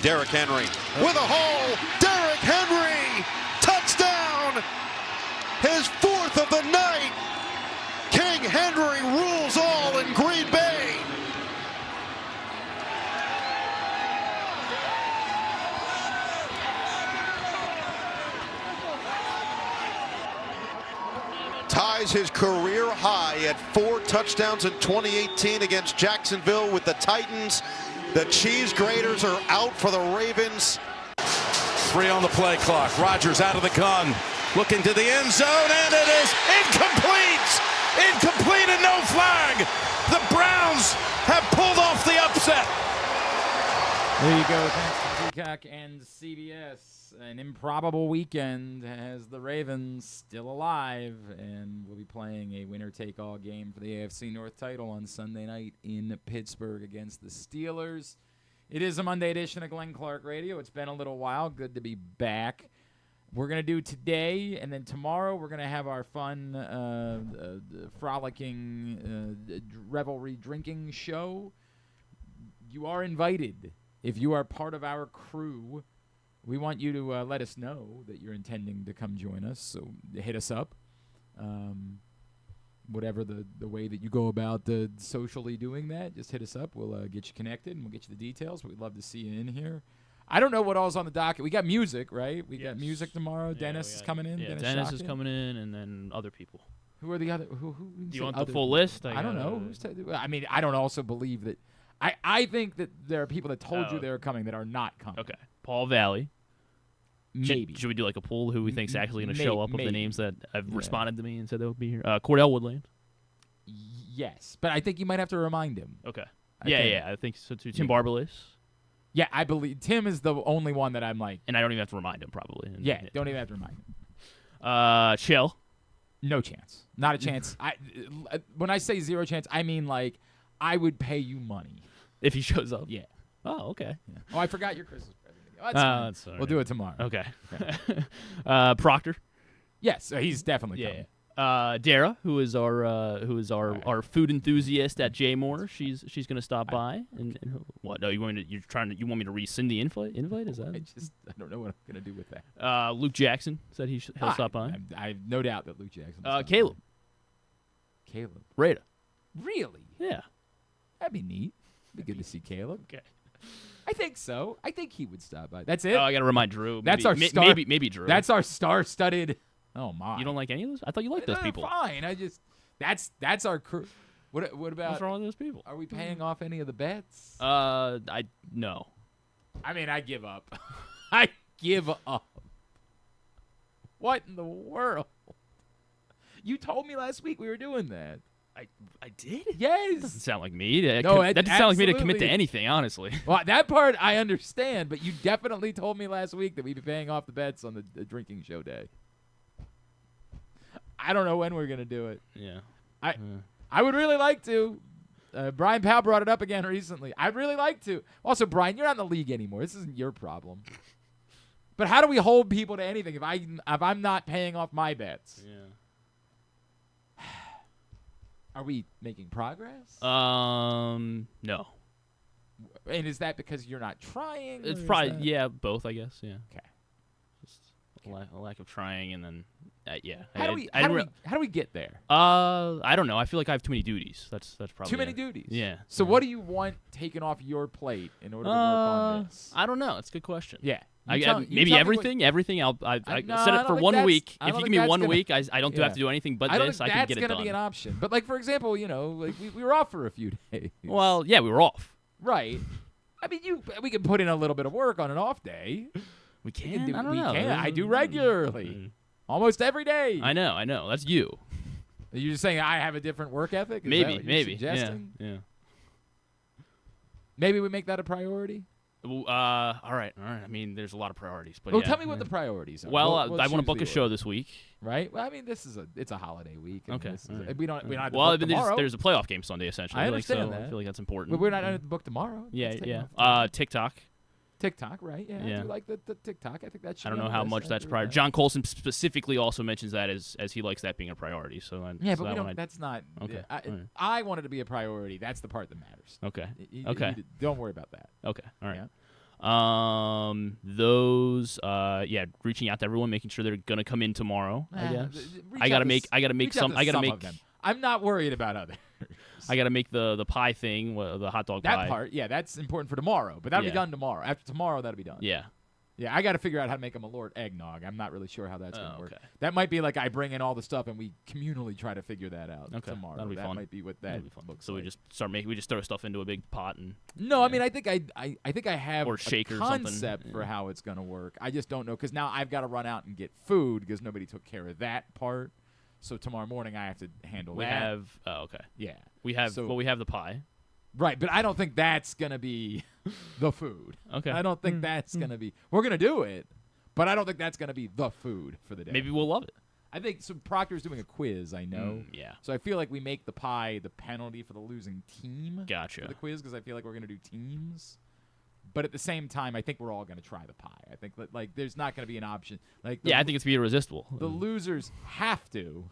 Derrick Henry with a hole. Derrick Henry, touchdown! His 4th of the night. King Henry rules all in Green Bay. Ties his career high at 4 touchdowns in 2018 against Jacksonville with the Titans. The cheese graters are out for the Ravens. 3 on the play clock. Rodgers out of the gun. Looking to the end zone, and it is incomplete! Incomplete and no flag! The Browns have pulled off the upset! There you go. Thanks to Peacock and CBS. An improbable weekend as the Ravens still alive, and will be playing a winner-take-all game for the AFC North title on Sunday night in Pittsburgh against the Steelers. It is a Monday edition of Glenn Clark Radio. It's been a little while. Good to be back. We're going to do today, and then tomorrow we're going to have our fun, frolicking, revelry drinking show. You are invited. If you are part of our crew, we want you to let us know that you're intending to come join us. So hit us up. Whatever the way that you go about socially doing that, just hit us up. We'll get you connected, and we'll get you the details. We'd love to see you in here. I don't know what all's on the docket. We got music, right? We got music tomorrow. Yeah, Dennis is coming in. Yeah, Dennis is coming in, and then other people. Who are the other? Who Do you want the full list? I don't know. I mean, I don't also believe that. I think that there are people that told you they were coming that are not coming. Okay. Paul Valley. Maybe. Should we do like a poll who we think's actually going to show up of the names that have responded to me and said they would be here? Cordell Woodland. Yes, but I think you might have to remind him. Okay. I think so too. Tim Barbalis. Yeah, I believe Tim is the only one that I'm like. And I don't even have to remind him, probably. Don't even have to remind him. Chill. No chance. Not a chance. When I say zero chance, I mean like I would pay you money. If he shows up? Yeah. Oh, okay. Yeah. Oh, I forgot your Christmas present. Oh, that's fine. We'll do it tomorrow. Okay. Proctor. Yes, he's definitely coming. Dara, who is our food enthusiast at J Moore, she's going to stop by. And what? No, you want me to rescind the invite? Is that? I don't know what I'm going to do with that. Luke Jackson said he'll stop by. I have no doubt that Luke Jackson. Caleb. Rada. Really? Yeah. That'd be neat. It'd be good to see Caleb. Okay. I think so. I think he would stop by. That's it. Oh, I got to remind Drew. That's our star. Maybe Drew. That's our star-studded. Oh my! You don't like any of those? I thought you liked those people. Fine. That's our crew. What about? What's wrong with those people? Are we paying off any of the bets? No. I mean, I give up. I give up. What in the world? You told me last week we were doing that. I did? Yes. That doesn't sound like me. That doesn't sound like me to commit to anything, honestly. Well, that part I understand, but you definitely told me last week that we'd be paying off the bets on the drinking show day. I don't know when we're going to do it. Yeah. I would really like to. Brian Powell brought it up again recently. I'd really like to. Also, Brian, you're not in the league anymore. This isn't your problem. But how do we hold people to anything if I'm not paying off my bets? Yeah. Are we making progress? No. And is that because you're not trying? It's probably both, I guess. Yeah. Okay. Just a lack of trying, and then How do we get there? I don't know. I feel like I have too many duties. That's probably too many duties. Yeah. So what do you want taken off your plate in order to work on this? I don't know. It's a good question. Yeah. Maybe everything. Everything. I set it for 1 week. If you give me 1 week, I don't have to do anything but this. I can get it done. That's going to be an option. But like for example, like we were off for a few days. Well, yeah, we were off. Right. I mean, we can put in a little bit of work on an off day. We can. I don't know. I do regularly, almost every day. I know. That's you. Are you just saying I have a different work ethic? Maybe. Suggesting? Yeah. Maybe we make that a priority. All right. I mean, there's a lot of priorities, but tell me what the priorities are. Well, I want to book a show this week. Right. Well, I mean, it's a holiday week. Okay. We don't have to well, book tomorrow. there's a playoff game Sunday essentially. I understand that. I feel like that's important. But we're not going to book tomorrow. Yeah. TikTok. TikTok, right? Yeah, Yeah. I do like the TikTok. I think that should I don't be know on how the much list. that's I agree priority. with that. John Colson specifically also mentions that as he likes that being a priority. So Yeah, so but we that don't. one That's not. Okay, I, all right. I want it to be a priority. That's the part that matters. Okay. Y- Okay. don't worry about that. Okay. All right. Yeah. Those reaching out to everyone, making sure they're gonna come in tomorrow. I guess Reach I out gotta to make s- I gotta make reach out some to I gotta some make of them. I'm not worried about others. I gotta make the pie thing, the hot dog That pie. part, yeah, that's important for tomorrow. But that'll Yeah. be done tomorrow. After tomorrow, that'll be done. Yeah. Yeah, I got to figure out how to make them a Lord eggnog. I'm not really sure how that's going to work. Okay. That might be like I bring in all the stuff and we communally try to figure that out Okay, tomorrow. that'll be that fun. might be what that That'll be fun. looks So like. we just throw stuff into a big pot and No, I mean I think I think I have Or a shaker or something. concept for Yeah. how it's going to work. I just don't know because now I've got to run out and get food because nobody took care of that part. So tomorrow morning I have to handle we that. have okay. Yeah. We have So- we have the pie. Right, but I don't think that's going to be the food. Okay. I don't think that's going to be. We're going to do it, but I don't think that's going to be the food for the day. Maybe we'll love it. I think so. Proctor's doing a quiz. I know. Yeah. So I feel like we make the pie the penalty for the losing team Gotcha. for the quiz because I feel like we're going to do teams. But at the same time, I think we're all going to try the pie. I think that like there's not going to be an option. Like the, Yeah, I think it's be irresistible. the losers have to.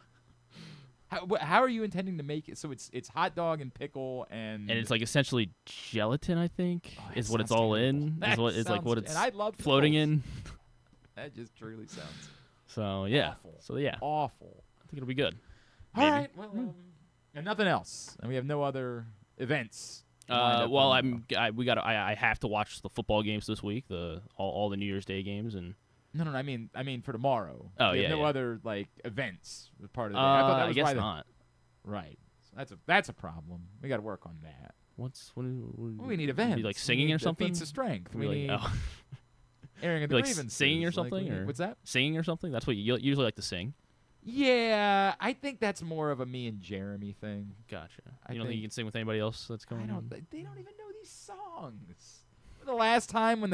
How are you intending to make it? So it's hot dog and pickle and and it's like essentially gelatin, I think, Oh, that is what it's sounds all terrible. in. That Is what it's like what sounds- it's and I love floating pickles. in. That just truly sounds So yeah. awful. So yeah, I awful. think it'll be good. All Maybe. right. Well, and nothing else. And we have no other events. lined up Well, tomorrow. I have to watch the football games this week, all the New Year's Day games, and No. I mean for tomorrow. Oh, we have yeah, no yeah. other like events as part of the day. I thought that I was guess why not. Right. So that's a problem. We got to work on that. What We need events. like We singing need or the something? Feats of strength. Are We we need like, airing of Be the like grievances. singing or Like, we something, need- or- what's that? singing or something? That's what you usually like to sing. Yeah, I think that's more of a me and Jeremy thing. Gotcha. I You don't think you think- can sing with anybody else that's I going don't. on? They don't even know these songs. The last time when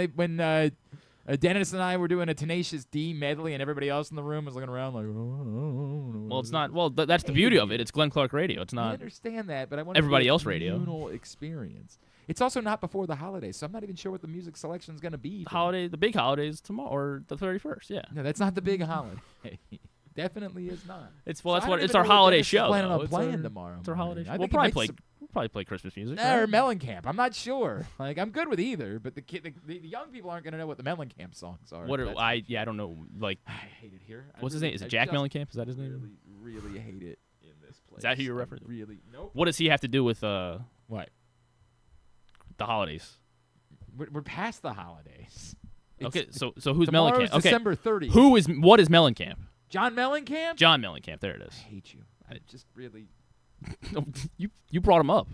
Dennis and I were doing a Tenacious D medley and everybody else in the room was looking around like, Well, it's not. Well, that's the beauty of it. It's Glenn Clark Radio. It's I not. understand that, but I want everybody to else radio. communal experience. It's also not before the holidays, so I'm not even sure what the music selection is going to be. for me. The big holidays tomorrow or the 31st. Yeah. No, that's not the big holiday. Definitely is not. It's So I that's don't what it's even our know what holiday Dennis is show. planning though. on It's playing our, tomorrow. It's our morning. holiday show. I We'll think he probably might play. sup- We'll probably play Christmas music. Or right? Mellencamp. I'm not sure. Like I'm good with either, but the young people aren't going to know what the Mellencamp songs are. What are, That's- I don't know. Like, I hate it here. I what's his really- name? Is I it Jack just Mellencamp? Is that his name? Really hate it in this place. that who you're I referencing? Really? Nope. What does he have to do with What? the holidays? We're past the holidays. Okay, so who's Tomorrow's Mellencamp? Okay, December 30th. what is Mellencamp? John Mellencamp? John Mellencamp. There it I is. hate you. I just really. you brought him up.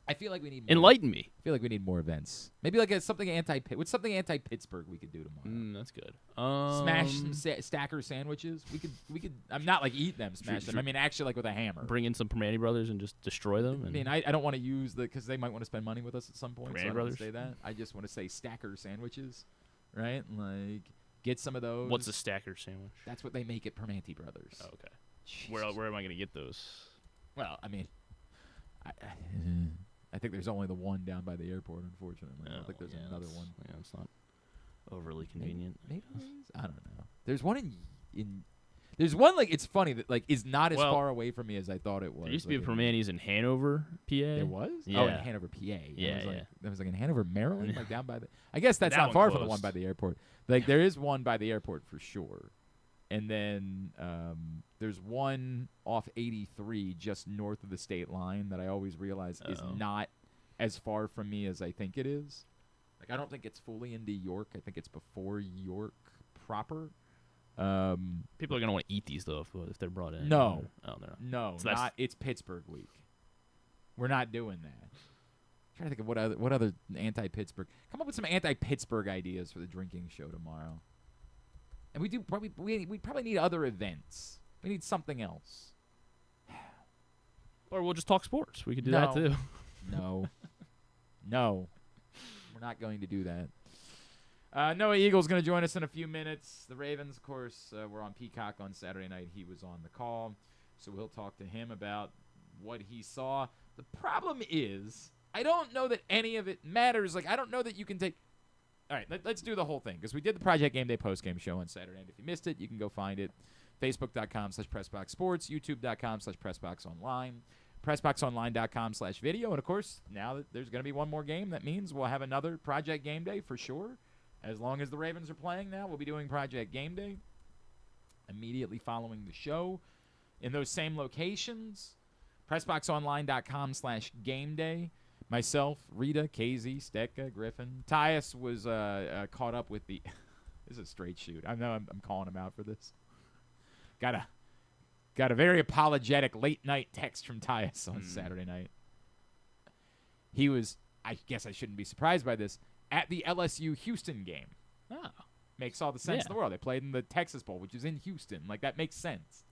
I feel like we need. More. Enlighten me. I feel like we need more events. Maybe like something what's something anti-Pittsburgh we could do tomorrow. That's good. Smash some stacker sandwiches. We could. I'm not like eat them, smash them. I mean actually like with a hammer. Bring in some Permani Brothers and just destroy them. I and- mean, I don't want to use because they might want to spend money with us at some point. Permani So I don't Brothers? say that. I just want to say stacker sandwiches, right? Like get some of those. What's a stacker sandwich? That's what they make at Permanente Brothers. Oh, okay. Jeez. Where am I going to get those? Well, I mean, I think there's only the one down by the airport. Unfortunately, I don't think there's another one. Yeah, it's not overly convenient. Maybe there is? I don't know. There's one in. There's one like it's funny that like is not as Well, far away from me as I thought it was. There used to be a like, Permani's in Hanover, PA. There was? Oh, in Yeah. Hanover, PA. Yeah, I was like, yeah. That was like in Hanover, Maryland, like down by the. I guess that's That not one far from the one closed. by the airport. Like there is one by the airport for sure, and then there's one off 83 just north of the state line that I always realize is Uh-oh. not as far from me as I think it is. Like I don't think it's fully into York. I think it's before York proper. People are going to want to eat these, though, if they're brought in. No. Oh, they're not. No, So that's- not. It's Pittsburgh week. We're not doing that. I'm trying to think of what other anti-Pittsburgh. Come up with some anti-Pittsburgh ideas for the drinking show tomorrow. And we probably need other events. We need something else. Or we'll just talk sports. We could do that, No. too. No, no, we're not going to do that. Noah Eagle's going to join us in a few minutes. The Ravens, of course, were on Peacock on Saturday night. He was on the call, so we'll talk to him about what he saw. The problem is, I don't know that any of it matters. Like, I don't know that you can take All right, let's do the whole thing because we did the Project Game Day postgame show on Saturday. And if you missed it, you can go find it. Facebook.com/PressBoxSports, YouTube.com/PressBoxOnline, PressBoxOnline.com/video. And, of course, now that there's going to be one more game, that means we'll have another Project Game Day for sure. As long as the Ravens are playing now, we'll be doing Project Game Day immediately following the show in those same locations. PressBoxOnline.com/game day. Myself, Rita, KZ, Stecca, Griffin. Tyus was caught up with the this is a straight shoot. I know I'm calling him out for this. Got a very apologetic late night text from Tyus on Saturday night. He was, I guess I shouldn't be surprised by this, at the LSU Houston game. Oh. Makes all the sense in the world. They played in the Texas Bowl, which is in Houston. Like, that makes sense.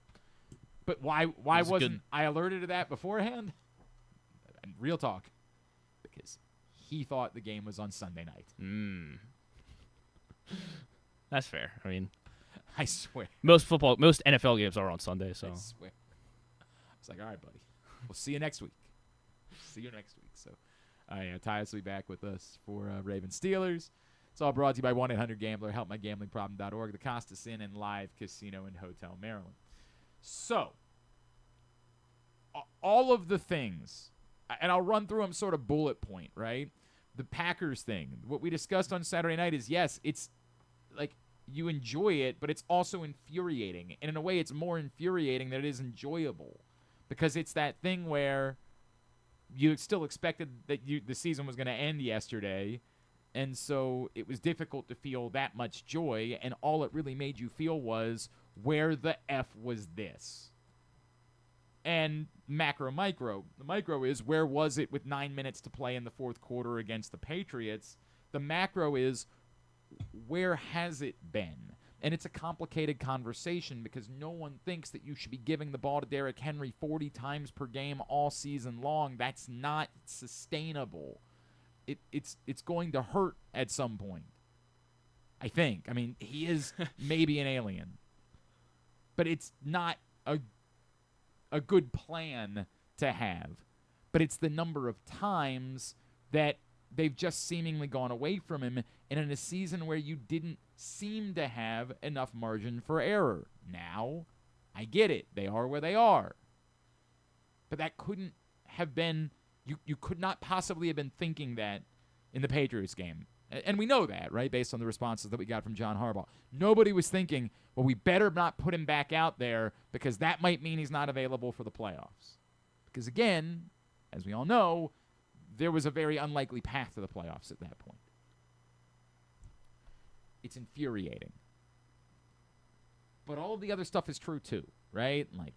But why wasn't I alerted to that beforehand? And real talk. Because he thought the game was on Sunday night. That's fair. I mean, I swear. most NFL games are on Sunday, so. I swear. I was like, all right, buddy. We'll see you next week. See you next week. So, Tyus will be back with us for Ravens Steelers. It's all brought to you by 1-800-GAMBLER, helpmygamblingproblem.org, the Costas Inn and Live Casino and Hotel Maryland. So, all of the things, and I'll run through them sort of bullet point, right? The Packers thing, what we discussed on Saturday night is, yes, it's like you enjoy it, but it's also infuriating. And in a way, it's more infuriating than it is enjoyable because it's that thing where you still expected that the season was going to end yesterday, and so it was difficult to feel that much joy, and all it really made you feel was, where the F was this? And micro. The micro is, where was it with 9 minutes to play in the fourth quarter against the Patriots? The macro is, where has it been? And it's a complicated conversation because no one thinks that you should be giving the ball to Derrick Henry 40 times per game all season long. That's not sustainable. It's going to hurt at some point, I think. I mean, he is maybe an alien. But it's not a good plan to have. But it's the number of times that they've just seemingly gone away from him, and in a season where you didn't seem to have enough margin for error. Now, I get it. They are where they are. But that couldn't have been, you could not possibly have been thinking that in the Patriots game. And we know that, right, based on the responses that we got from John Harbaugh. Nobody was thinking, well, we better not put him back out there because that might mean he's not available for the playoffs. Because, again, as we all know, there was a very unlikely path to the playoffs at that point. It's infuriating. But all of the other stuff is true, too, right? Like,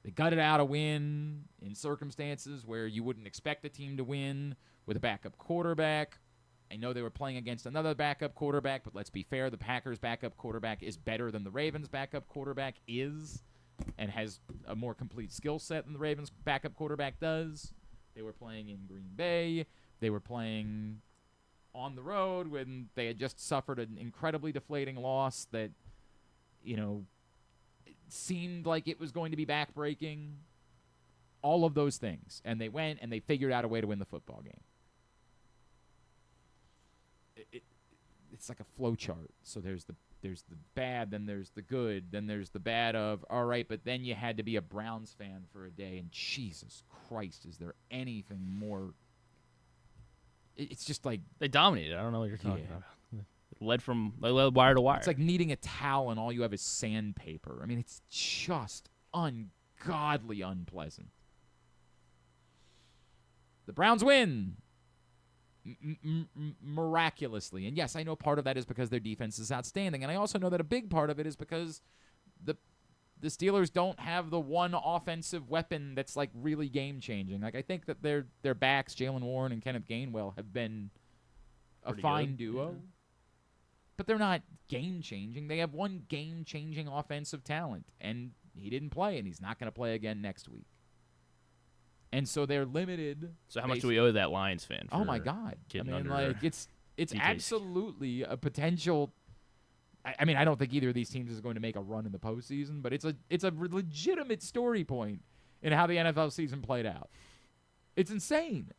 they gutted out a win in circumstances where you wouldn't expect a team to win with a backup quarterback. I know they were playing against another backup quarterback, but let's be fair, the Packers' backup quarterback is better than the Ravens' backup quarterback is and has a more complete skill set than the Ravens' backup quarterback does. They were playing in Green Bay. They were playing on the road when they had just suffered an incredibly deflating loss that, seemed like it was going to be backbreaking. All of those things. And they went and they figured out a way to win the football game. It's like a flow chart. So there's the bad, then there's the good, then there's the bad of, all right, but then you had to be a Browns fan for a day, and Jesus Christ, is there anything more? It's just like... They dominated. I don't know what you're talking about. Led wire to wire. It's like needing a towel and all you have is sandpaper. I mean, it's just ungodly unpleasant. The Browns win. Miraculously. And yes, I know part of that is because their defense is outstanding. And I also know that a big part of it is because the Steelers don't have the one offensive weapon that's like really game-changing. Like, I think that their backs, Jalen Warren and Kenneth Gainwell, have been a fine duo. Yeah. But they're not game-changing. They have one game-changing offensive talent. And he didn't play, and he's not going to play again next week. And so they're limited. So how much do we owe that Lions fan? Oh my God! I mean, like it's absolutely a potential. I mean, I don't think either of these teams is going to make a run in the postseason, but it's a legitimate story point in how the NFL season played out. It's insane.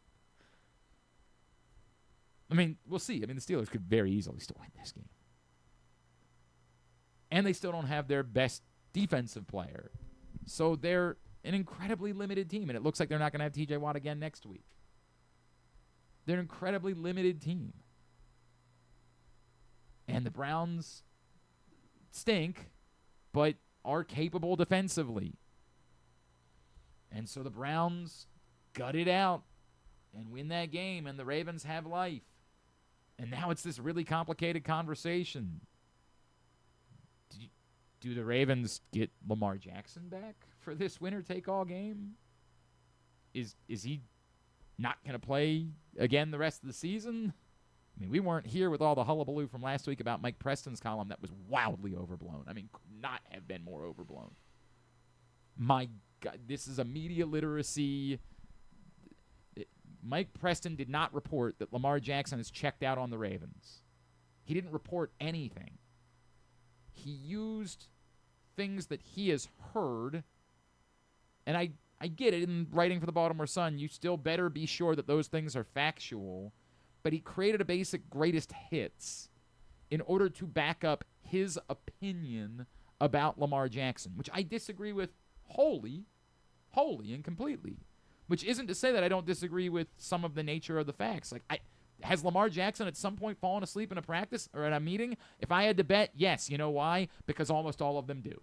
I mean, we'll see. I mean, the Steelers could very easily still win this game. And they still don't have their best defensive player. So they're an incredibly limited team, and it looks like they're not going to have TJ Watt again next week. They're an incredibly limited team. And the Browns stink, but are capable defensively. And so the Browns gut it out and win that game, and the Ravens have life. And now it's this really complicated conversation. Do the Ravens get Lamar Jackson back for this winner-take-all game? Is he not going to play again the rest of the season? I mean, we weren't here with all the hullabaloo from last week about Mike Preston's column that was wildly overblown. I mean, could not have been more overblown. My God, this is a media literacy. Mike Preston did not report that Lamar Jackson is checked out on the Ravens. He didn't report anything. He used things that he has heard, and I get it. In writing for the Baltimore Sun, you still better be sure that those things are factual, but he created a basic greatest hits in order to back up his opinion about Lamar Jackson, which I disagree with wholly and completely, which isn't to say that I don't disagree with some of the nature of the facts. Like, has Lamar Jackson at some point fallen asleep in a practice or at a meeting? If I had to bet, yes. You know why? Because almost all of them do.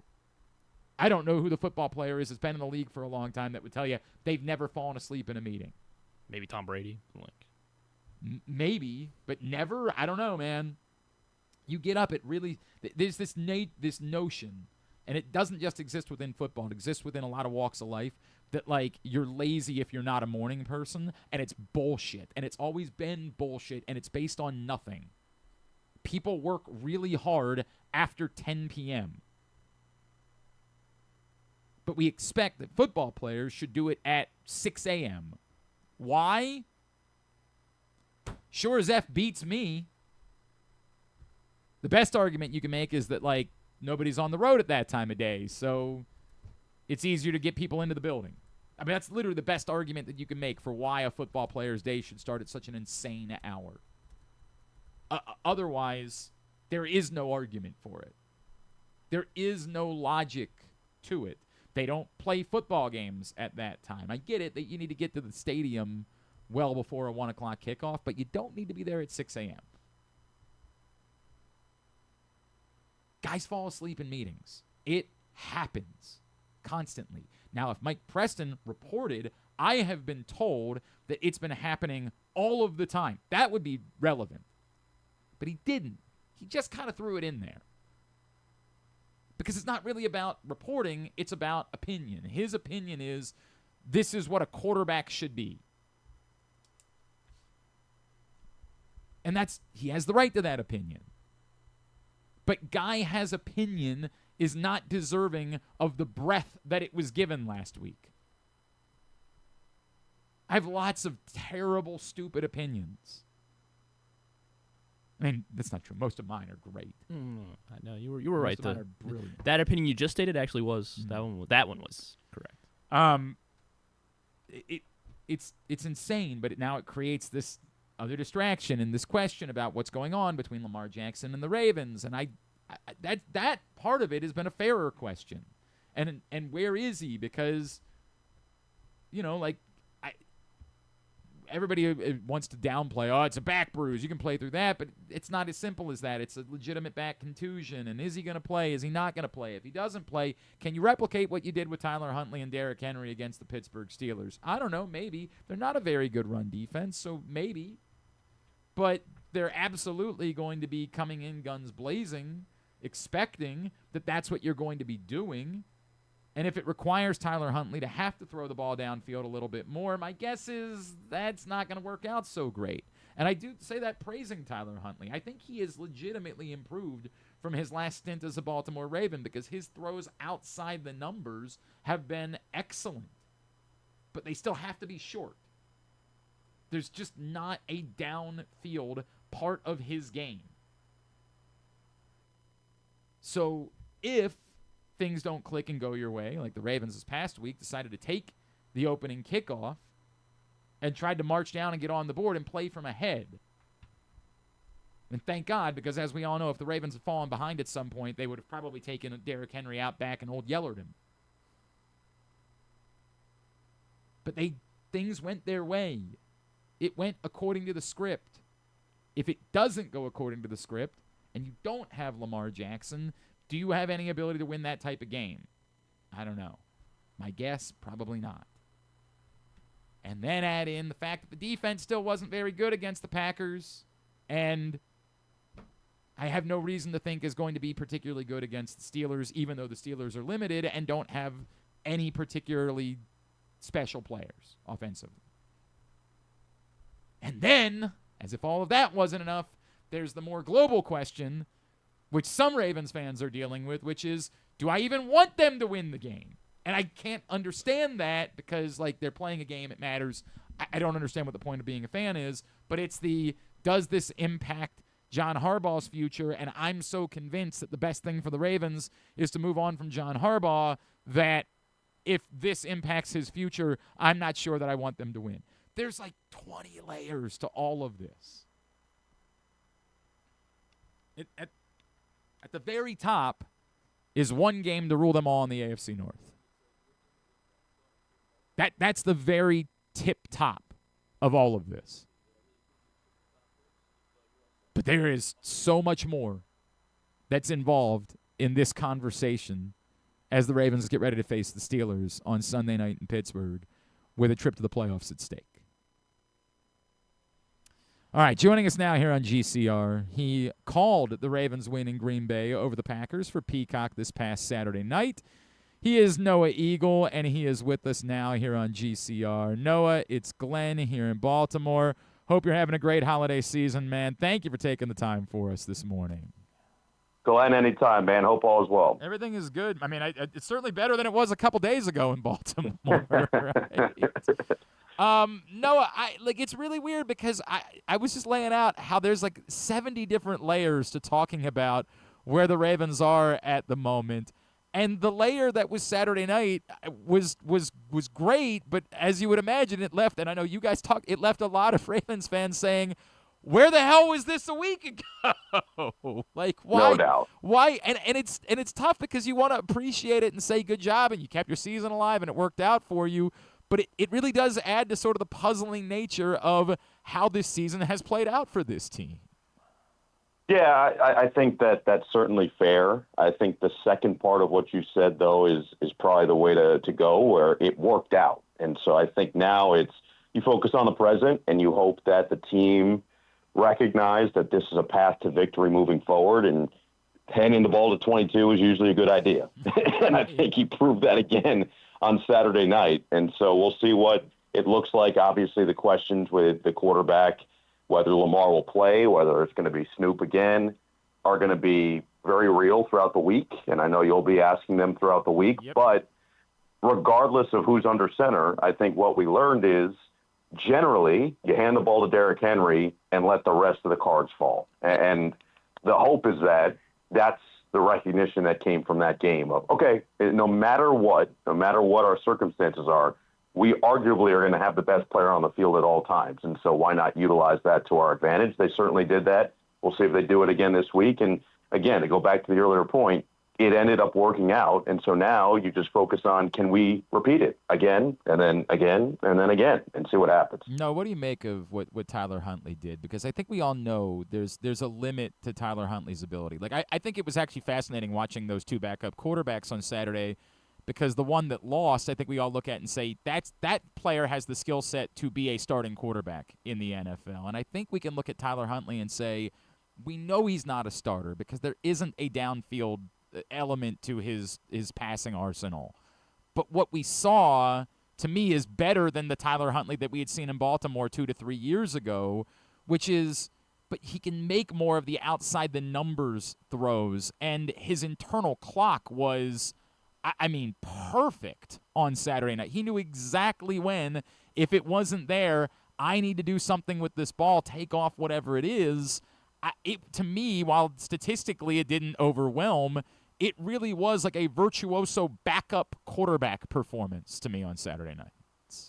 I don't know who the football player is that's been in the league for a long time that would tell you they've never fallen asleep in a meeting. Maybe Tom Brady. Maybe, but never. I don't know, man. You get up, it really. There's this notion, and it doesn't just exist within football. It exists within a lot of walks of life. That, like, you're lazy if you're not a morning person, and it's bullshit. And it's always been bullshit, and it's based on nothing. People work really hard after 10 p.m. But we expect that football players should do it at 6 a.m. Why? Sure as F beats me. The best argument you can make is that, like, nobody's on the road at that time of day, so it's easier to get people into the building. I mean, that's literally the best argument that you can make for why a football player's day should start at such an insane hour. Otherwise, there is no argument for it. There is no logic to it. They don't play football games at that time. I get it that you need to get to the stadium well before a 1 o'clock kickoff, but you don't need to be there at 6 a.m. Guys fall asleep in meetings. It happens constantly. Now, if Mike Preston reported, I have been told that it's been happening all of the time. That would be relevant. But he didn't. He just kind of threw it in there. Because it's not really about reporting, it's about opinion. His opinion is, this is what a quarterback should be. And he has the right to that opinion. But Guy has opinion is not deserving of the breath that it was given last week. I have lots of terrible, stupid opinions. I mean, that's not true. Most of mine are great. I know you were right. Most of mine are brilliant. That opinion you just stated actually was that one was correct. It's insane, but now it creates this other distraction and this question about what's going on between Lamar Jackson and the Ravens, and that part of it has been a fairer question, and where is he? Because, you know, like, everybody wants to downplay, oh, it's a back bruise, you can play through that, but it's not as simple as that. It's a legitimate back contusion, and is he going to play? Is he not going to play? If he doesn't play, can you replicate what you did with Tyler Huntley and Derrick Henry against the Pittsburgh Steelers? I don't know, maybe. They're not a very good run defense, so maybe. But they're absolutely going to be coming in guns blazing, expecting that that's what you're going to be doing. And if it requires Tyler Huntley to have to throw the ball downfield a little bit more, my guess is that's not going to work out so great. And I do say that praising Tyler Huntley. I think he has legitimately improved from his last stint as a Baltimore Raven because his throws outside the numbers have been excellent. But they still have to be short. There's just not a downfield part of his game. So if things don't click and go your way, like the Ravens this past week decided to take the opening kickoff and tried to march down and get on the board and play from ahead, And thank God, because as we all know, if the Ravens had fallen behind at some point, they would have probably taken Derrick Henry out back and old yellered him. But things went their way. It went according to the script. If it doesn't go according to the script, and you don't have Lamar Jackson, do you have any ability to win that type of game? I don't know. My guess, probably not. And then add in the fact that the defense still wasn't very good against the Packers, and I have no reason to think is going to be particularly good against the Steelers, even though the Steelers are limited and don't have any particularly special players offensively. And then, as if all of that wasn't enough, there's the more global question, which some Ravens fans are dealing with, which is, do I even want them to win the game? And I can't understand that because, like, they're playing a game, it matters. I don't understand what the point of being a fan is, but it's does this impact John Harbaugh's future? And I'm so convinced that the best thing for the Ravens is to move on from John Harbaugh that if this impacts his future, I'm not sure that I want them to win. There's like 20 layers to all of this. At the very top is one game to rule them all in the AFC North. That's the very tip top of all of this. But there is so much more that's involved in this conversation as the Ravens get ready to face the Steelers on Sunday night in Pittsburgh with a trip to the playoffs at stake. All right, joining us now here on GCR, he called the Ravens win in Green Bay over the Packers for Peacock this past Saturday night. He is Noah Eagle, and he is with us now here on GCR. Noah, it's Glenn here in Baltimore. Hope you're having a great holiday season, man. Thank you for taking the time for us this morning. Glenn, anytime, man. Hope all is well. Everything is good. I mean, it's certainly better than it was a couple days ago in Baltimore. Right? Noah, it's really weird because I was just laying out how there's like 70 different layers to talking about where the Ravens are at the moment. And the layer that was Saturday night was great, but as you would imagine, it left, and I know you guys talked, it left a lot of Ravens fans saying, where the hell was this a week ago? Like, why? No doubt. Why? And it's tough because you want to appreciate it and say good job, and you kept your season alive, and it worked out for you. But it really does add to sort of the puzzling nature of how this season has played out for this team. Yeah, I think that's certainly fair. I think the second part of what you said, though, is probably the way to go, where it worked out. And so I think now you focus on the present and you hope that the team recognize that this is a path to victory moving forward, and handing the ball to 22 is usually a good idea. And I think he proved that again on Saturday night. And so we'll see what it looks like. Obviously, the questions with the quarterback, whether Lamar will play, whether it's going to be Snoop again, are going to be very real throughout the week. And I know you'll be asking them throughout the week. Yep. But regardless of who's under center, I think what we learned is generally you hand the ball to Derrick Henry and let the rest of the cards fall. And the hope is that that's the recognition that came from that game of, okay, no matter what our circumstances are, we arguably are going to have the best player on the field at all times. And so why not utilize that to our advantage? They certainly did that. We'll see if they do it again this week. And again, to go back to the earlier point, it ended up working out. And so now you just focus on, can we repeat it again and then again and then again and see what happens? No, what do you make of what Tyler Huntley did? Because I think we all know there's a limit to Tyler Huntley's ability. Like I think it was actually fascinating watching those two backup quarterbacks on Saturday, because the one that lost, I think we all look at and say, that player has the skill set to be a starting quarterback in the NFL. And I think we can look at Tyler Huntley and say, we know he's not a starter because there isn't a downfield element to his passing arsenal. But what we saw, to me, is better than the Tyler Huntley that we had seen in Baltimore 2 to 3 years ago, which is, but he can make more of the outside the numbers throws, and his internal clock was, I mean, perfect on Saturday night. He knew exactly when, if it wasn't there, I need to do something with this ball, take off whatever it is. To me, while statistically it didn't overwhelm, it really was like a virtuoso backup quarterback performance to me on Saturday night.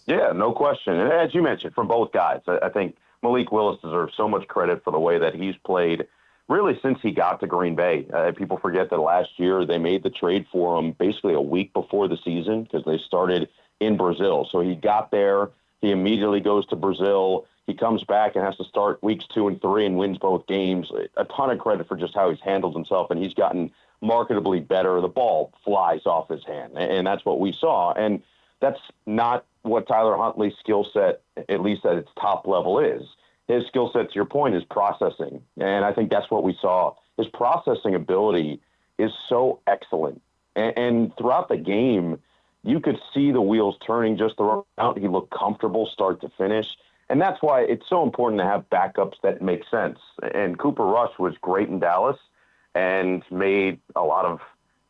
Yeah, no question. And as you mentioned, from both guys, I think Malik Willis deserves so much credit for the way that he's played really since he got to Green Bay. People forget that last year they made the trade for him basically a week before the season because they started in Brazil. So he got there. He immediately goes to Brazil. He comes back and has to start weeks 2 and 3 and wins both games. A ton of credit for just how he's handled himself, and he's gotten marketably better. The ball flies off his hand, and that's what we saw. And that's not what Tyler Huntley's skill set, at least at its top level, is. His skill set, to your point, is processing, and I think that's what we saw. His processing ability is so excellent, and throughout the game, you could see the wheels turning just the right amount. He looked comfortable start to finish. And that's why it's so important to have backups that make sense. And Cooper Rush was great in Dallas and made a lot of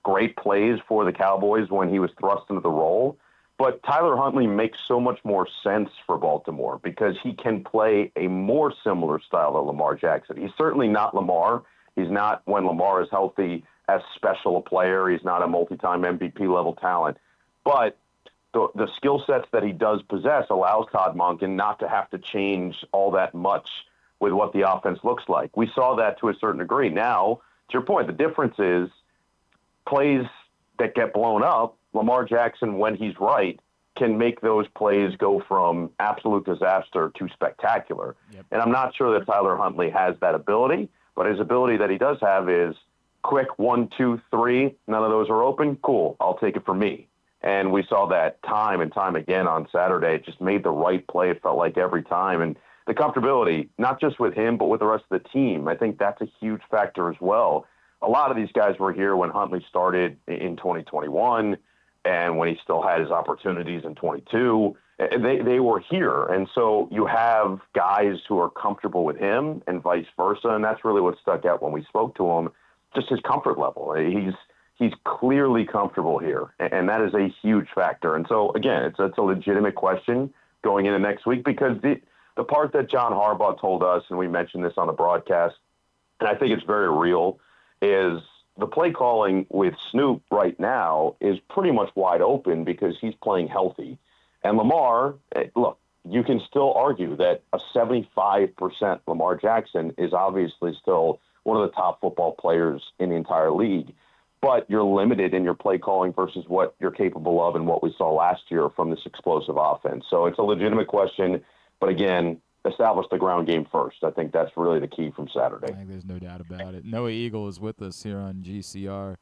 great plays for the Cowboys when he was thrust into the role. But Tyler Huntley makes so much more sense for Baltimore because he can play a more similar style to Lamar Jackson. He's certainly not Lamar. He's not, when Lamar is healthy, as special a player. He's not a multi-time MVP level talent. But the skill sets that he does possess allows Todd Monken not to have to change all that much with what the offense looks like. We saw that to a certain degree. Now, to your point, the difference is plays that get blown up, Lamar Jackson, when he's right, can make those plays go from absolute disaster to spectacular. Yep. And I'm not sure that Tyler Huntley has that ability, but his ability that he does have is quick 1, 2, 3, none of those are open, cool, I'll take it for me. And we saw that time and time again on Saturday. It just made the right play, it felt like, every time. And the comfortability, not just with him, but with the rest of the team, I think that's a huge factor as well. A lot of these guys were here when Huntley started in 2021 and when he still had his opportunities in 22. They were here. And so you have guys who are comfortable with him and vice versa. And that's really what stuck out when we spoke to him, just his comfort level. He's clearly comfortable here, and that is a huge factor. And so, again, it's a legitimate question going into next week because the part that John Harbaugh told us, and we mentioned this on the broadcast, and I think it's very real, is the play calling with Snoop right now is pretty much wide open because he's playing healthy. And Lamar, look, you can still argue that a 75% Lamar Jackson is obviously still one of the top football players in the entire league. But you're limited in your play calling versus what you're capable of and what we saw last year from this explosive offense. So it's a legitimate question. But again, establish the ground game first. I think that's really the key from Saturday. I think there's no doubt about it. Noah Eagle is with us here on GCR.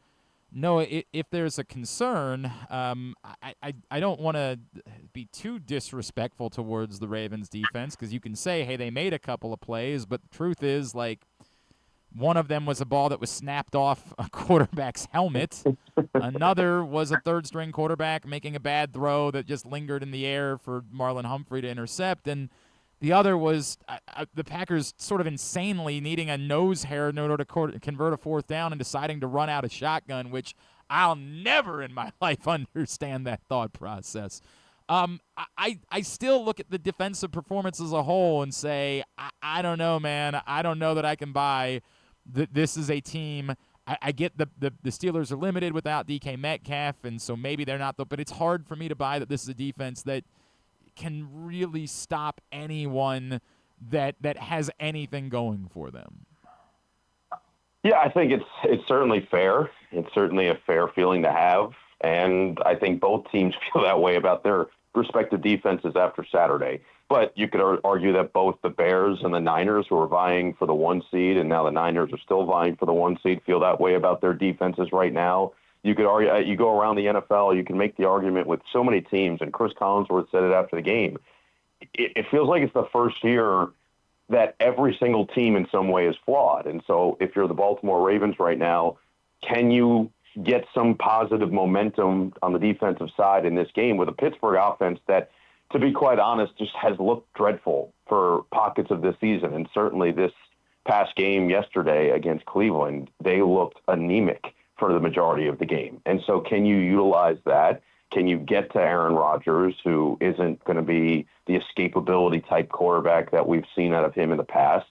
Noah, if there's a concern, I don't want to be too disrespectful towards the Ravens defense because you can say, hey, they made a couple of plays, but the truth is, like, one of them was a ball that was snapped off a quarterback's helmet. Another was a third-string quarterback making a bad throw that just lingered in the air for Marlon Humphrey to intercept. And the other was the Packers sort of insanely needing a nose hair in order to convert a fourth down and deciding to run out a shotgun, which I'll never in my life understand that thought process. I still look at the defensive performance as a whole and say, I don't know, man. I don't know that I can buy this is a team. I get the Steelers are limited without DK Metcalf, and so maybe they're not. But it's hard for me to buy that this is a defense that can really stop anyone that has anything going for them. Yeah, I think it's certainly fair. It's certainly a fair feeling to have, and I think both teams feel that way about their respective defenses after Saturday. But you could argue that both the Bears and the Niners, who are vying for the 1 seed, and now the Niners are still vying for the 1 seed, feel that way about their defenses right now. You could argue, you go around the NFL, you can make the argument with so many teams, and Chris Collinsworth said it after the game. It feels like it's the first year that every single team in some way is flawed. And so if you're the Baltimore Ravens right now, can you get some positive momentum on the defensive side in this game with a Pittsburgh offense that, to be quite honest, just has looked dreadful for pockets of this season. And certainly this past game yesterday against Cleveland, they looked anemic for the majority of the game. And so can you utilize that? Can you get to Aaron Rodgers, who isn't going to be the escapability type quarterback that we've seen out of him in the past?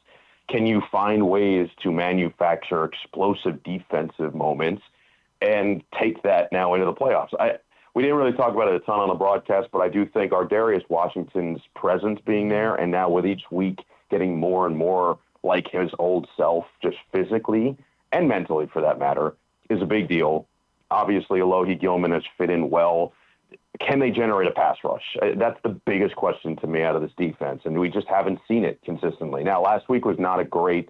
Can you find ways to manufacture explosive defensive moments and take that now into the playoffs? We didn't really talk about it a ton on the broadcast, but I do think our Darius Washington's presence being there, and now with each week getting more and more like his old self, just physically and mentally for that matter, is a big deal. Obviously, Alohi Gilman has fit in well. Can they generate a pass rush? That's the biggest question to me out of this defense, and we just haven't seen it consistently. Now, last week was not a great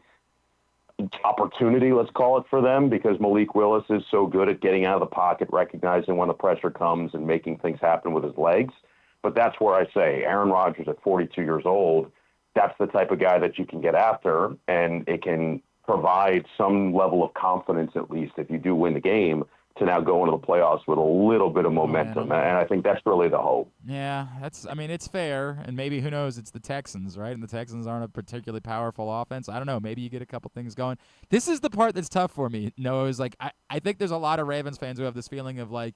opportunity, let's call it, for them because Malik Willis is so good at getting out of the pocket, recognizing when the pressure comes and making things happen with his legs. But that's where I say Aaron Rodgers at 42 years old, that's the type of guy that you can get after, and it can provide some level of confidence, at least if you do win the game, to now go into the playoffs with a little bit of momentum. And I think that's really the hope. Yeah, it's fair. And maybe, who knows, it's the Texans, right? And the Texans aren't a particularly powerful offense. I don't know. Maybe you get a couple things going. This is the part that's tough for me. No, is like, I think there's a lot of Ravens fans who have this feeling of like,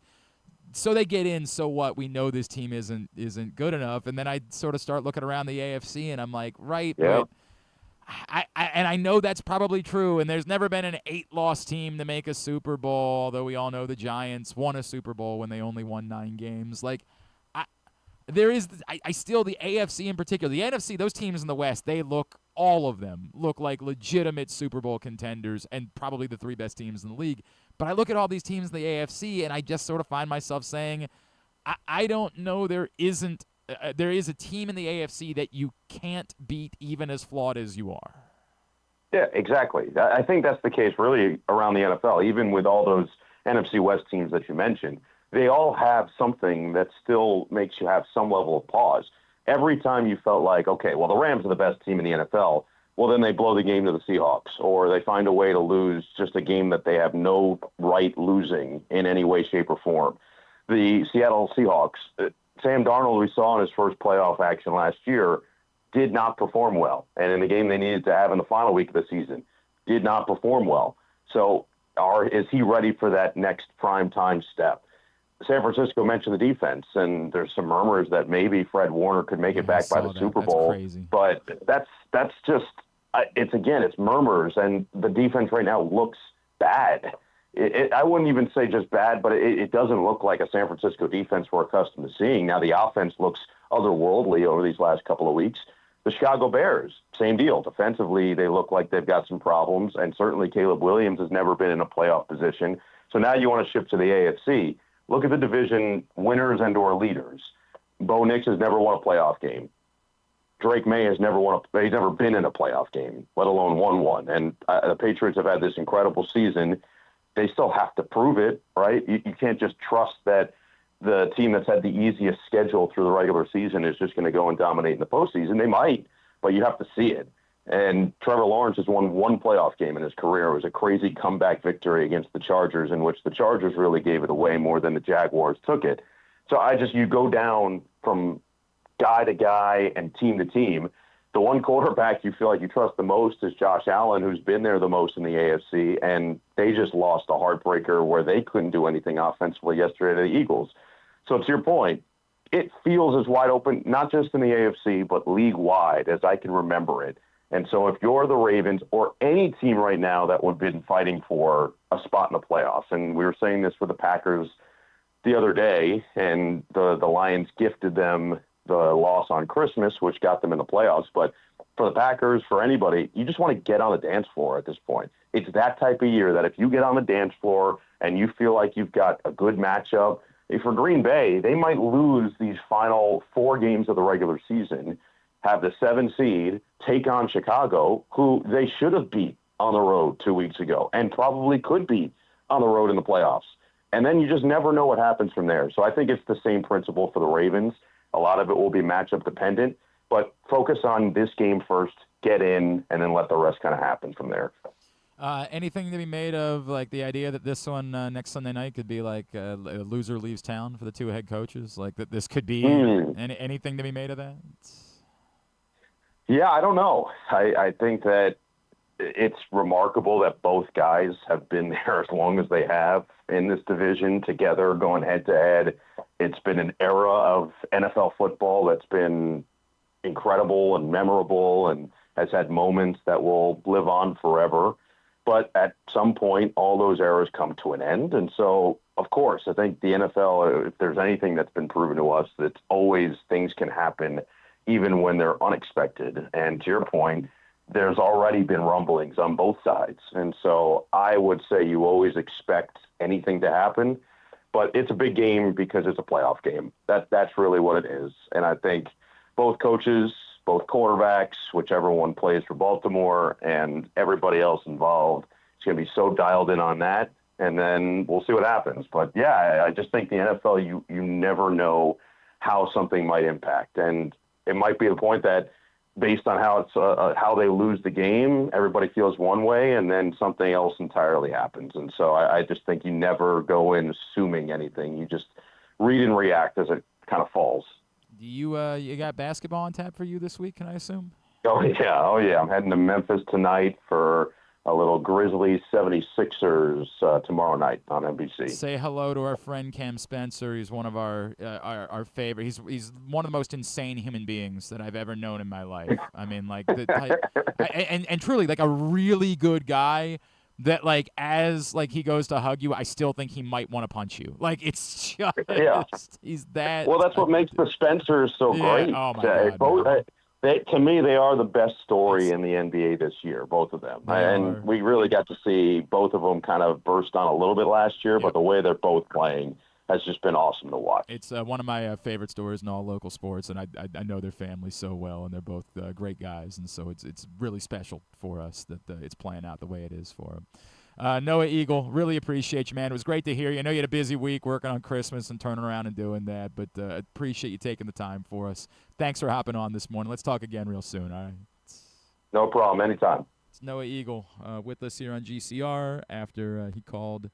so they get in, so what? We know this team isn't good enough. And then I sort of start looking around the AFC and I'm like, right, yeah. but I know that's probably true, and there's never been an 8-loss team to make a Super Bowl, although we all know the Giants won a Super Bowl when they only won 9 games. Like, I still, the AFC in particular, the NFC, those teams in the West, all of them look like legitimate Super Bowl contenders and probably the 3 best teams in the league. But I look at all these teams in the AFC, and I just sort of find myself saying, I don't know, there is a team in the AFC that you can't beat even as flawed as you are. Yeah, exactly. I think that's the case really around the NFL, even with all those NFC West teams that you mentioned. They all have something that still makes you have some level of pause. Every time you felt like, okay, well, the Rams are the best team in the NFL, well, then they blow the game to the Seahawks, or they find a way to lose just a game that they have no right losing in any way, shape, or form. The Seattle Seahawks, Sam Darnold, we saw in his first playoff action last year, did not perform well. And in the game they needed to have in the final week of the season, did not perform well. So is he ready for that next prime time step? San Francisco mentioned the defense, and there's some murmurs that maybe Fred Warner could make it back by the Super Bowl. That's crazy. But that's just, it's murmurs, and the defense right now looks bad. I wouldn't even say just bad, but it doesn't look like a San Francisco defense we're accustomed to seeing. Now, the offense looks otherworldly over these last couple of weeks. The Chicago Bears, same deal. Defensively, they look like they've got some problems, and certainly Caleb Williams has never been in a playoff position. So now you want to shift to the AFC. Look at the division winners and or leaders. Bo Nix has never won a playoff game. Drake May has never he's never been in a playoff game, let alone won one. And the Patriots have had this incredible season. They still have to prove it, right? You can't just trust that the team that's had the easiest schedule through the regular season is just going to go and dominate in the postseason. They might, but you have to see it. And Trevor Lawrence has won 1 playoff game in his career. It was a crazy comeback victory against the Chargers, in which the Chargers really gave it away more than the Jaguars took it. So you go down from guy to guy and team to team. The one quarterback you feel like you trust the most is Josh Allen, who's been there the most in the AFC, and they just lost a heartbreaker where they couldn't do anything offensively yesterday to the Eagles. So to your point, it feels as wide open, not just in the AFC, but league-wide as I can remember it. And so if you're the Ravens or any team right now that would have been fighting for a spot in the playoffs, and we were saying this for the Packers the other day, and the Lions gifted them the loss on Christmas, which got them in the playoffs. But for the Packers, for anybody, you just want to get on the dance floor at this point. It's that type of year that if you get on the dance floor and you feel like you've got a good matchup, for Green Bay, they might lose these final 4 games of the regular season, have the 7 seed, take on Chicago, who they should have beat on the road 2 weeks ago and probably could beat on the road in the playoffs. And then you just never know what happens from there. So I think it's the same principle for the Ravens. A lot of it will be matchup dependent, but focus on this game first, get in, and then let the rest kind of happen from there. Anything to be made of like the idea that this one next Sunday night could be like a loser leaves town for the 2 head coaches? Like that this could be anything to be made of that? Yeah, I don't know. I think that it's remarkable that both guys have been there as long as they have in this division together, going head-to-head. It's been an era of NFL football that's been incredible and memorable and has had moments that will live on forever. But at some point, all those eras come to an end. And so, of course, I think the NFL, if there's anything that's been proven to us, that always things can happen even when they're unexpected. And to your point, there's already been rumblings on both sides. And so I would say you always expect anything to happen, but it's a big game because it's a playoff game. That's really what it is. And I think both coaches, both quarterbacks, whichever one plays for Baltimore, and everybody else involved is going to be so dialed in on that. And then we'll see what happens. But yeah, I just think the NFL, you never know how something might impact. And it might be the point that based on how they lose the game, everybody feels one way, and then something else entirely happens. And so I just think you never go in assuming anything. You just read and react as it kind of falls. Do you got basketball on tap for you this week, can I assume? Oh, yeah. I'm heading to Memphis tonight for a little Grizzlies 76ers tomorrow night on NBC. Say hello to our friend Cam Spencer. He's one of our favorite. He's one of the most insane human beings that I've ever known in my life. I mean, and truly, like, a really good guy that, like, as, like, he goes to hug you, I still think he might want to punch you. Like, it's just, he's that. Well, that's what makes the Spencers so great. Oh, my God. To me, they are the best story in the NBA this year, both of them. And we really got to see both of them kind of burst on a little bit last year, but the way they're both playing has just been awesome to watch. It's one of my favorite stories in all local sports, and I know their family so well, and they're both great guys, and so it's really special for us that it's playing out the way it is for them. Noah Eagle, really appreciate you, man. It was great to hear you. I know you had a busy week working on Christmas and turning around and doing that, but appreciate you taking the time for us. Thanks for hopping on this morning. Let's talk again real soon, all right? No problem. Anytime. It's Noah Eagle with us here on GCR after he called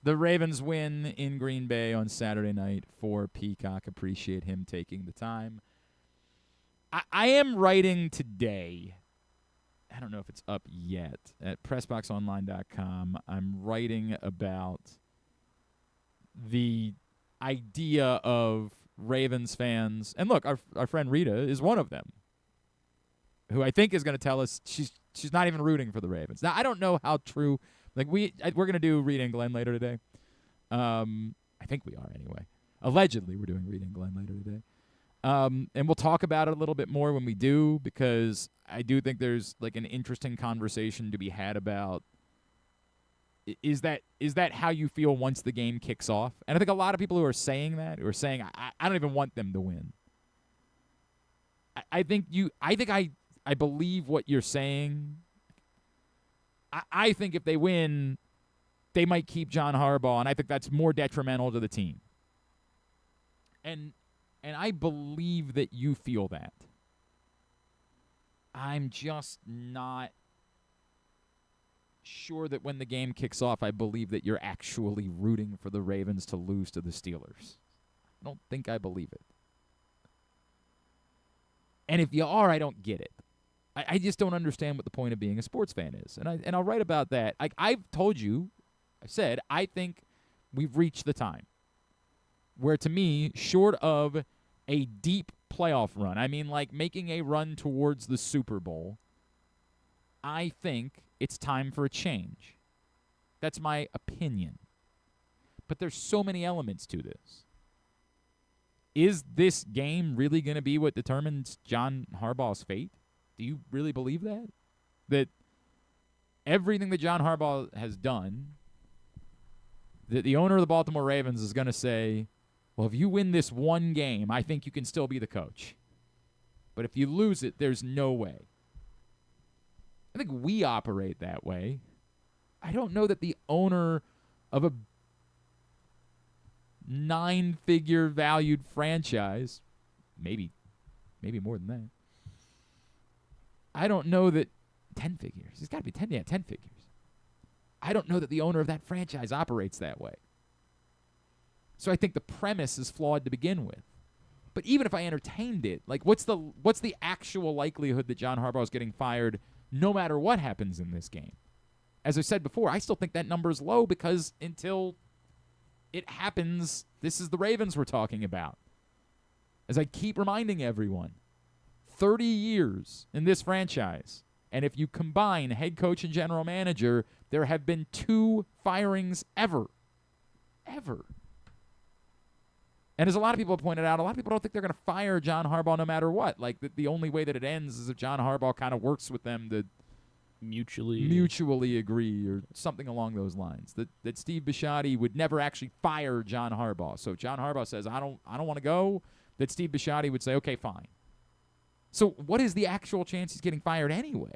the Ravens win in Green Bay on Saturday night for Peacock. Appreciate him taking the time. I am writing today. I don't know if it's up yet, at PressBoxOnline.com. I'm writing about the idea of Ravens fans. And look, our friend Rita is one of them, who I think is going to tell us she's not even rooting for the Ravens. Now, I don't know how true. Like, we're going to do Reed and Glenn later today. I think we are anyway. Allegedly, we're doing Reed and Glenn later today. And we'll talk about it a little bit more when we do, because I do think there's, like, an interesting conversation to be had about is that how you feel once the game kicks off? And I think a lot of people who are saying that, who are saying, I don't even want them to win. I believe what you're saying. I think if they win, they might keep John Harbaugh, and I think that's more detrimental to the team. And I believe that you feel that. I'm just not sure that when the game kicks off, I believe that you're actually rooting for the Ravens to lose to the Steelers. I don't think I believe it. And if you are, I don't get it. I just don't understand what the point of being a sports fan is. And I'll write about that. I've told you, I said, I think we've reached the time where, to me, short of a deep playoff run, I mean, like making a run towards the Super Bowl, I think it's time for a change. That's my opinion. But there's so many elements to this. Is this game really going to be what determines John Harbaugh's fate? Do you really believe that? That everything that John Harbaugh has done, that the owner of the Baltimore Ravens is going to say, well, if you win this one game, I think you can still be the coach. But if you lose it, there's no way. I think we operate that way. I don't know that the owner of a 9-figure valued franchise, maybe more than that. I don't know that 10 figures. It's got to be 10 figures. I don't know that the owner of that franchise operates that way. So I think the premise is flawed to begin with. But even if I entertained it, like, what's the actual likelihood that John Harbaugh is getting fired no matter what happens in this game? As I said before, I still think that number is low, because until it happens, this is the Ravens we're talking about. As I keep reminding everyone, 30 years in this franchise, and if you combine head coach and general manager, there have been 2 firings ever. And as a lot of people have pointed out, a lot of people don't think they're going to fire John Harbaugh no matter what. Like, the only way that it ends is if John Harbaugh kind of works with them to mutually agree or something along those lines. That Steve Bisciotti would never actually fire John Harbaugh. So if John Harbaugh says, I don't want to go, that Steve Bisciotti would say, okay, fine. So what is the actual chance he's getting fired anyway?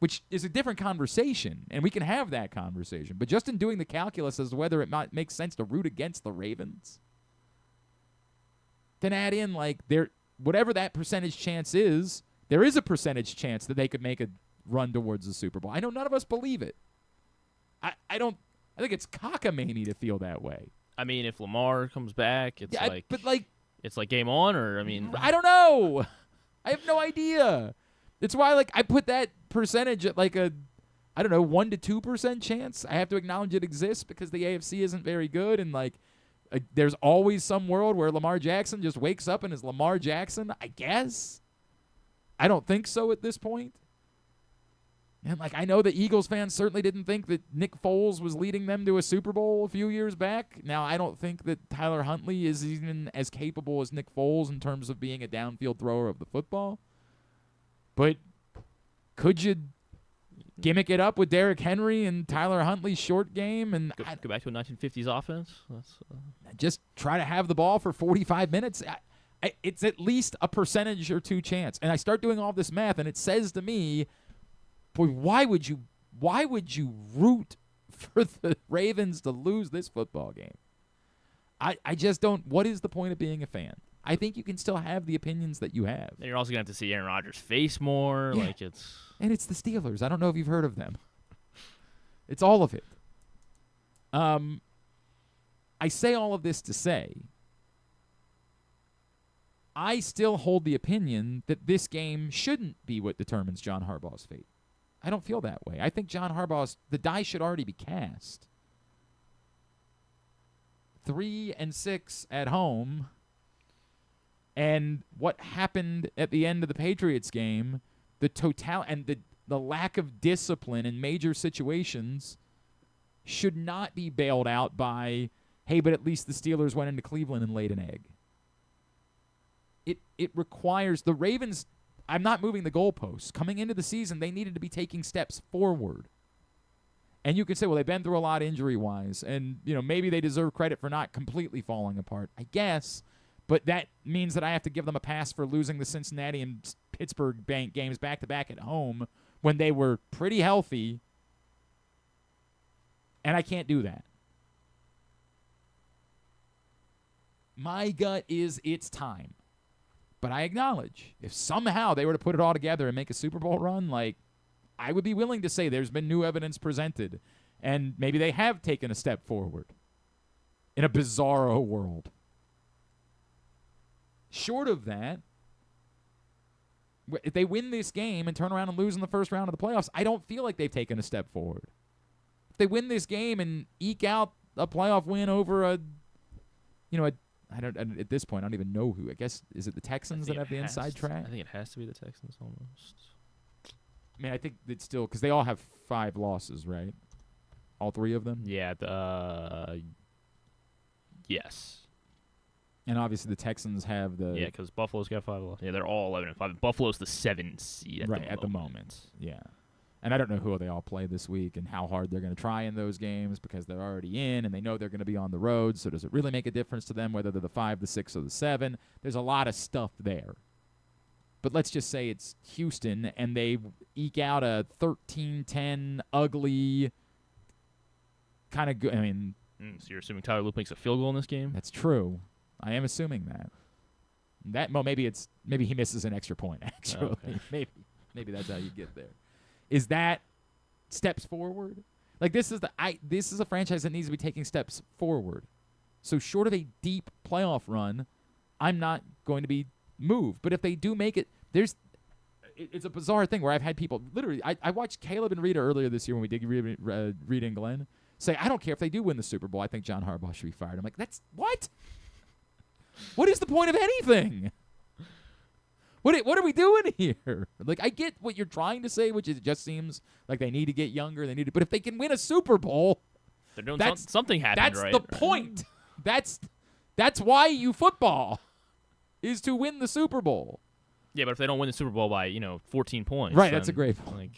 Which is a different conversation, and we can have that conversation. But just in doing the calculus as to whether it might make sense to root against the Ravens, then add in, like, whatever that percentage chance is, there is a percentage chance that they could make a run towards the Super Bowl. I know none of us believe it. I think it's cockamamie to feel that way. I mean, if Lamar comes back, it's it's like game on, or I don't know. I have no idea. It's why, like, I put that percentage at like a, 1 to 2% chance. I have to acknowledge it exists because the AFC isn't very good, and like, there's always some world where Lamar Jackson just wakes up and is Lamar Jackson, I guess. I don't think so at this point. And like, I know the Eagles fans certainly didn't think that Nick Foles was leading them to a Super Bowl a few years back. Now, I don't think that Tyler Huntley is even as capable as Nick Foles in terms of being a downfield thrower of the football. But could you gimmick it up with Derrick Henry and Tyler Huntley's short game and go back to a 1950s offense? Just try to have the ball for 45 minutes? It's at least a percentage or two chance. And I start doing all this math, and it says to me, boy, why would you root for the Ravens to lose this football game? I just don't. What is the point of being a fan? I think you can still have the opinions that you have. And you're also going to have to see Aaron Rodgers' face more. Yeah. And it's the Steelers. I don't know if you've heard of them. It's all of it. I say all of this to say, I still hold the opinion that this game shouldn't be what determines John Harbaugh's fate. I don't feel that way. I think John Harbaugh's, the die should already be cast. 3-6 at home. And what happened at the end of the Patriots game, the lack of discipline in major situations should not be bailed out by, hey, but at least the Steelers went into Cleveland and laid an egg. It requires the Ravens. I'm not moving the goalposts. Coming into the season, they needed to be taking steps forward. And you can say, well, they've been through a lot injury-wise, and maybe they deserve credit for not completely falling apart. I guess. But that means that I have to give them a pass for losing the Cincinnati and Pittsburgh games back-to-back at home when they were pretty healthy, and I can't do that. My gut is it's time. But I acknowledge, if somehow they were to put it all together and make a Super Bowl run, like, I would be willing to say there's been new evidence presented, and maybe they have taken a step forward in a bizarro world. Short of that, if they win this game and turn around and lose in the first round of the playoffs, I don't feel like they've taken a step forward. If they win this game and eke out a playoff win over at this point, I don't even know who. I guess, is it the Texans that have the inside track? I think it has to be the Texans almost. I mean, I think it's still, because they all have 5 losses, right? All 3 of them? Yeah. Yes. And obviously the Texans have the... Yeah, because Buffalo's got 5 losses. Yeah, they're all 11-5. Buffalo's the 7 seed at the moment. Yeah. And I don't know who they all play this week and how hard they're going to try in those games because they're already in and they know they're going to be on the road. So does it really make a difference to them whether they're the 5, the 6, or the 7? There's a lot of stuff there. But let's just say it's Houston and they eke out a 13-10 ugly kind of good... I mean... So you're assuming Tyler Lupe makes a field goal in this game? That's true. I am assuming that. Maybe he misses an extra point, actually. Okay. Maybe that's how you get there. Is that steps forward? Like, this is a franchise that needs to be taking steps forward. So short of a deep playoff run, I'm not going to be moved. But if they do make it, it's a bizarre thing where I've had people literally. I watched Caleb and Rita earlier this year when we did Rita and Glenn say, I don't care if they do win the Super Bowl. I think John Harbaugh should be fired. I'm like, that's what? What is the point of anything? What are we doing here? Like, I get what you're trying to say, which is it just seems like they need to get younger. But if they can win a Super Bowl, they're doing something happened, that's right? the point. That's That's why you football, is to win the Super Bowl. Yeah, but if they don't win the Super Bowl by 14 points, Right, then, that's a great point.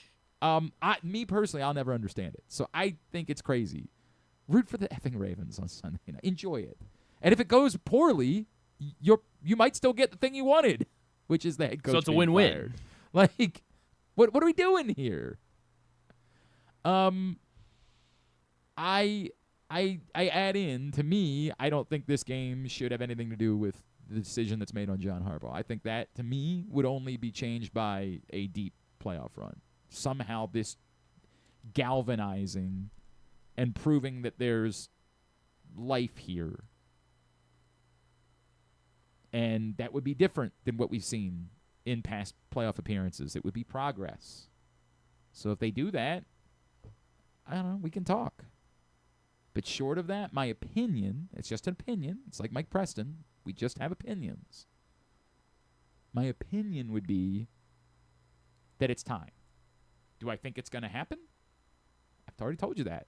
Me personally, I'll never understand it. So I think it's crazy. Root for the effing Ravens on Sunday night. Enjoy it. And if it goes poorly, you might still get the thing you wanted, which is the head coach. So it's a being win-win. fired. Like, what are we doing here? I add in, to me, I don't think this game should have anything to do with the decision that's made on John Harbaugh. I think that, to me, would only be changed by a deep playoff run. Somehow this galvanizing and proving that there's life here. And that would be different than what we've seen in past playoff appearances. It would be progress. So if they do that, I don't know, we can talk. But short of that, my opinion, it's just an opinion. It's like Mike Preston. We just have opinions. My opinion would be that it's time. Do I think it's going to happen? I've already told you that.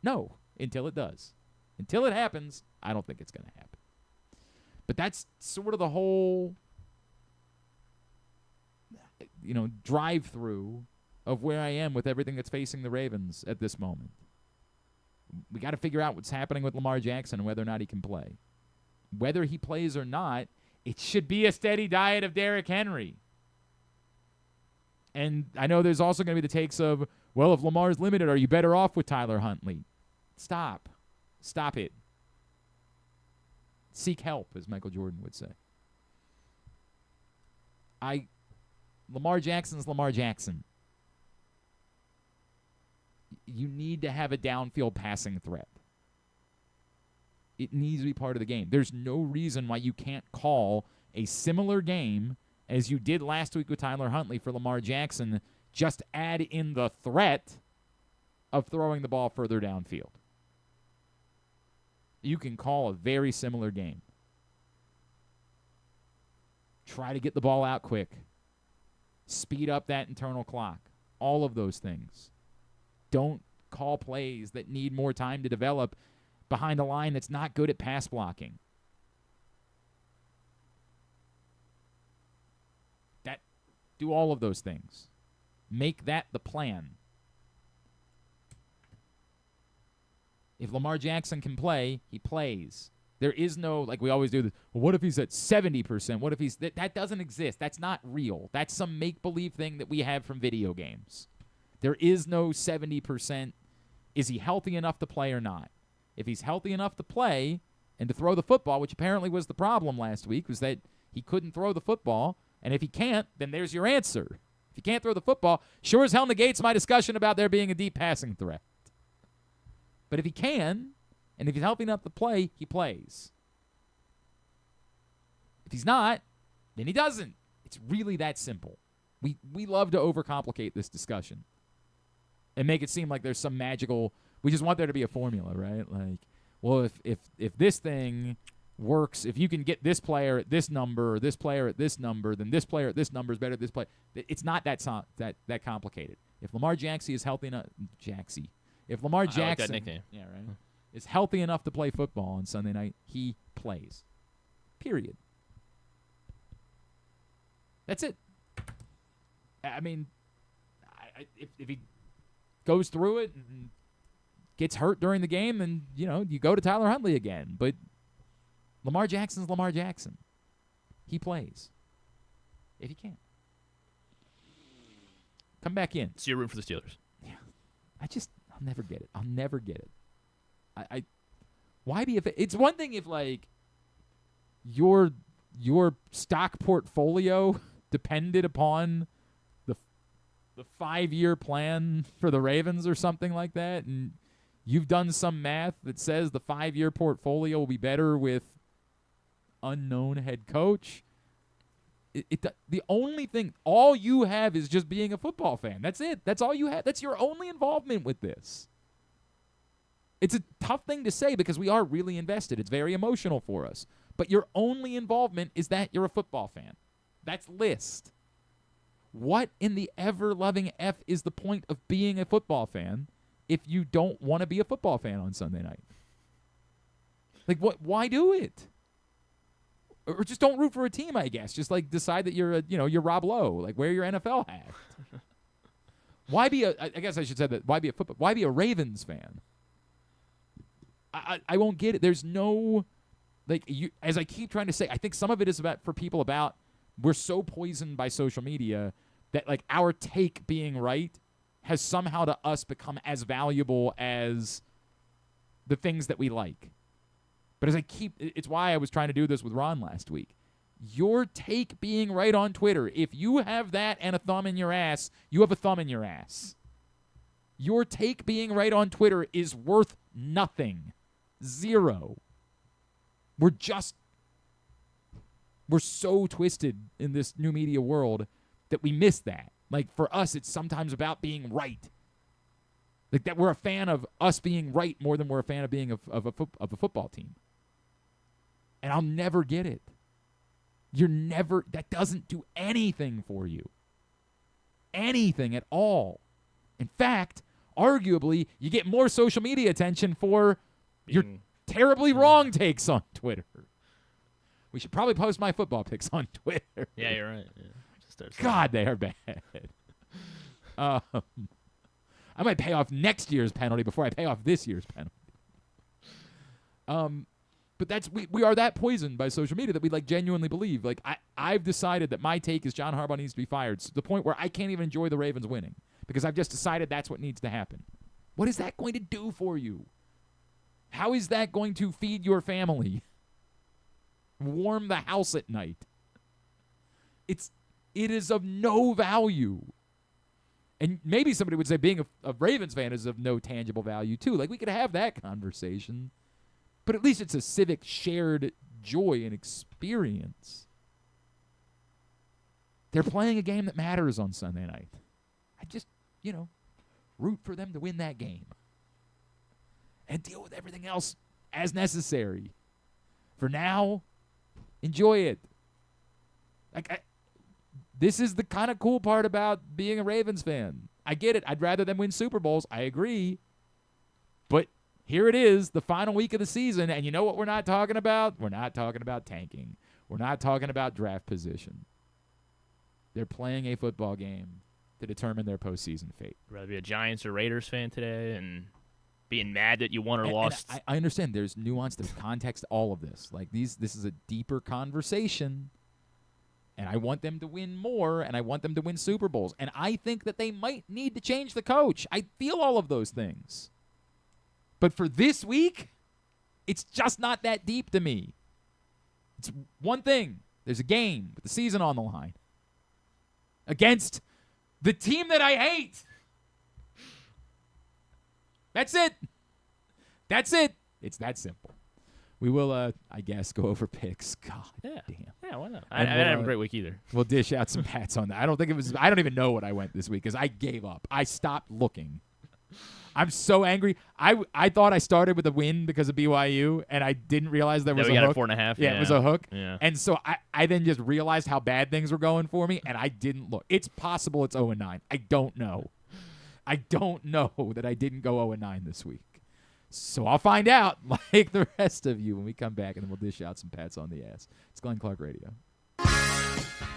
No, until it does. Until it happens, I don't think it's going to happen. But that's sort of the whole, drive-through of where I am with everything that's facing the Ravens at this moment. We got to figure out what's happening with Lamar Jackson and whether or not he can play. Whether he plays or not, it should be a steady diet of Derrick Henry. And I know there's also going to be the takes of, well, if Lamar's limited, are you better off with Tyler Huntley? Stop. Stop it. Seek help, as Michael Jordan would say. Lamar Jackson's Lamar Jackson. You need to have a downfield passing threat. It needs to be part of the game. There's no reason why you can't call a similar game as you did last week with Tyler Huntley for Lamar Jackson. Just add in the threat of throwing the ball further downfield. You can call a very similar game. Try to get the ball out quick. Speed up that internal clock. All of those things. Don't call plays that need more time to develop behind a line that's not good at pass blocking. Do all of those things. Make that the plan. If Lamar Jackson can play, he plays. There is no, like we always do this, well, what if he's at 70%? What if he's, that doesn't exist. That's not real. That's some make-believe thing that we have from video games. There is no 70%. Is he healthy enough to play or not? If he's healthy enough to play and to throw the football, which apparently was the problem last week, was that he couldn't throw the football, and if he can't, then there's your answer. If you can't throw the football, sure as hell negates my discussion about there being a deep passing threat. But if he can, and if he's healthy enough to play, he plays. If he's not, then he doesn't. It's really that simple. We love to overcomplicate this discussion and make it seem like there's some magical, we just want there to be a formula, right? Like, well, if this thing works, if you can get this player at this number or this player at this number, then this player at this number is better than this player. It's not that complicated. If Lamar Jackson is healthy enough, if Lamar Jackson, I like that nickname. Yeah, right, is healthy enough to play football on Sunday night, he plays. Period. That's it. I mean, if he goes through it and gets hurt during the game, then you go to Tyler Huntley again. But Lamar Jackson's Lamar Jackson. He plays. If he can. Come back in. So you're rooting for the Steelers. Yeah. I'll never get it. I'll never get it. Why be it's one thing if like your stock portfolio depended upon the 5-year plan for the Ravens or something like that, and you've done some math that says the 5-year portfolio will be better with unknown head coach. The only thing, all you have is just being a football fan. That's it. That's all you have. That's your only involvement with this. It's a tough thing to say because we are really invested. It's very emotional for us. But your only involvement is that you're a football fan. That's list. What in the ever-loving F is the point of being a football fan if you don't want to be a football fan on Sunday night? Like, what? Why do it? Or just don't root for a team, I guess. Just like decide that you're Rob Lowe. Like, wear your NFL hat. Why be I guess I should say that. Why be a Ravens fan? I won't get it. There's no, as I keep trying to say, I think some of it is for people about we're so poisoned by social media that like our take being right has somehow to us become as valuable as the things that we like. But it's why I was trying to do this with Ron last week. Your take being right on Twitter, if you have that and a thumb in your ass, you have a thumb in your ass. Your take being right on Twitter is worth nothing. Zero. We're so twisted in this new media world that we miss that. Like, for us, it's sometimes about being right. Like, that we're a fan of us being right more than we're a fan of being of a football team. And I'll never get it. That doesn't do anything for you. Anything at all. In fact, arguably, you get more social media attention for your terribly wrong takes on Twitter. We should probably post my football picks on Twitter. Yeah, you're right. Yeah. God, they are bad. I might pay off next year's penalty before I pay off this year's penalty. But we are that poisoned by social media that we genuinely believe. Like, I've decided that my take is John Harbaugh needs to be fired to the point where I can't even enjoy the Ravens winning because I've just decided that's what needs to happen. What is that going to do for you? How is that going to feed your family? Warm the house at night? It is of no value. And maybe somebody would say being a Ravens fan is of no tangible value too. Like, we could have that conversation. But at least it's a civic shared joy and experience. They're playing a game that matters on Sunday night. I just, root for them to win that game. And deal with everything else as necessary. For now, enjoy it. This is the kind of cool part about being a Ravens fan. I get it. I'd rather them win Super Bowls. I agree. But here it is, the final week of the season, and you know what we're not talking about? We're not talking about tanking. We're not talking about draft position. They're playing a football game to determine their postseason fate. I'd rather be a Giants or Raiders fan today and being mad that you won or lost. I understand there's nuance, there's context to all of this. Like, this is a deeper conversation, and I want them to win more, and I want them to win Super Bowls. And I think that they might need to change the coach. I feel all of those things. But for this week, it's just not that deep to me. It's one thing. There's a game with the season on the line against the team that I hate. That's it. That's it. It's that simple. We will, I guess, go over picks. God damn. Yeah, why not? I didn't have a great week either. We'll dish out some pats on that. I don't even know what I went this week because I gave up. I stopped looking. I'm so angry. I thought I started with a win because of BYU, and I didn't realize there was a hook. We got a 4.5. Yeah, it was a hook. Yeah. And so I then just realized how bad things were going for me, and I didn't look. It's possible it's 0-9. I don't know. I don't know that I didn't go 0-9 this week. So I'll find out, like the rest of you, when we come back, and then we'll dish out some pats on the ass. It's Glenn Clark Radio.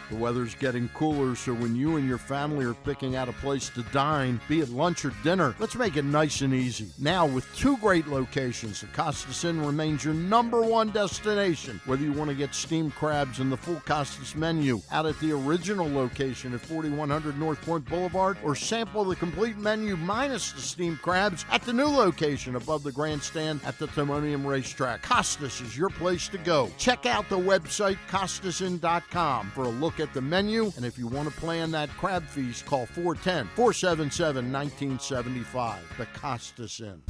The weather's getting cooler, so when you and your family are picking out a place to dine, be it lunch or dinner, let's make it nice and easy. Now, with 2 great locations, the Costas Inn remains your #1 destination. Whether you want to get steamed crabs and the full Costas menu out at the original location at 4100 North Point Boulevard, or sample the complete menu minus the steamed crabs at the new location above the grandstand at the Timonium Racetrack. Costas is your place to go. Check out the website, CostasInn.com, for a look at the menu, and if you want to plan that crab feast, call 410-477-1975. The Costas Inn.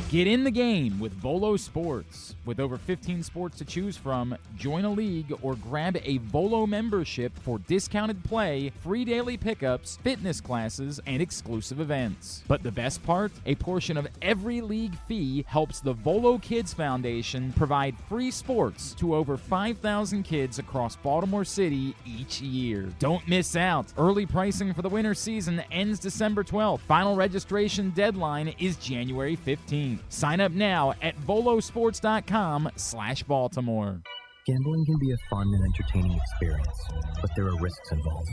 Get in the game with Volo Sports. With over 15 sports to choose from, join a league or grab a Volo membership for discounted play, free daily pickups, fitness classes, and exclusive events. But the best part? A portion of every league fee helps the Volo Kids Foundation provide free sports to over 5,000 kids across Baltimore City each year. Don't miss out. Early pricing for the winter season ends December 12th. Final registration deadline is January 15th. Sign up now at volosports.com/Baltimore. Gambling can be a fun and entertaining experience, but there are risks involved.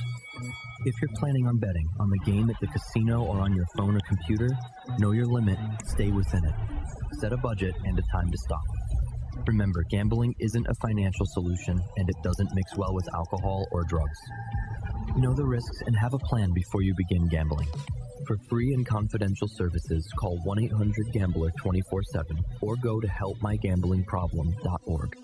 If you're planning on betting on the game at the casino or on your phone or computer, know your limit, stay within it. Set a budget and a time to stop. Remember, gambling isn't a financial solution, and it doesn't mix well with alcohol or drugs. Know the risks and have a plan before you begin gambling. For free and confidential services, call 1-800-GAMBLER 24/7 or go to helpmygamblingproblem.org.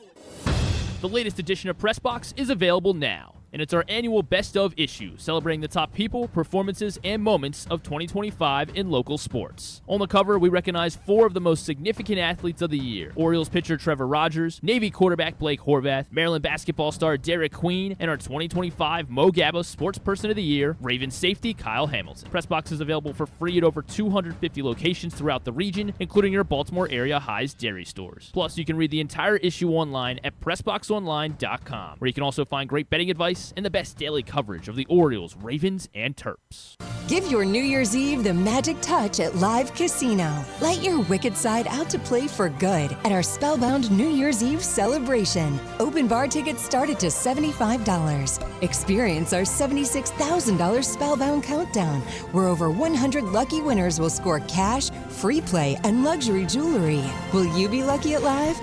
The latest edition of Pressbox is available now, and it's our annual Best of issue, celebrating the top people, performances, and moments of 2025 in local sports. On the cover, we recognize 4 of the most significant athletes of the year: Orioles pitcher Trevor Rogers, Navy quarterback Blake Horvath, Maryland basketball star Derrick Queen, and our 2025 Mo Gabba Sports Person of the Year, Ravens safety Kyle Hamilton. Pressbox is available for free at over 250 locations throughout the region, including your Baltimore area High's Dairy stores. Plus, you can read the entire issue online at PressBoxOnline.com, where you can also find great betting advice and the best daily coverage of the Orioles, Ravens, and Terps. Give your New Year's Eve the magic touch at Live Casino. Let your wicked side out to play for good at our Spellbound New Year's Eve celebration. Open bar tickets start at just $75. Experience our $76,000 Spellbound Countdown, where over 100 lucky winners will score cash, free play, and luxury jewelry. Will you be lucky at Live?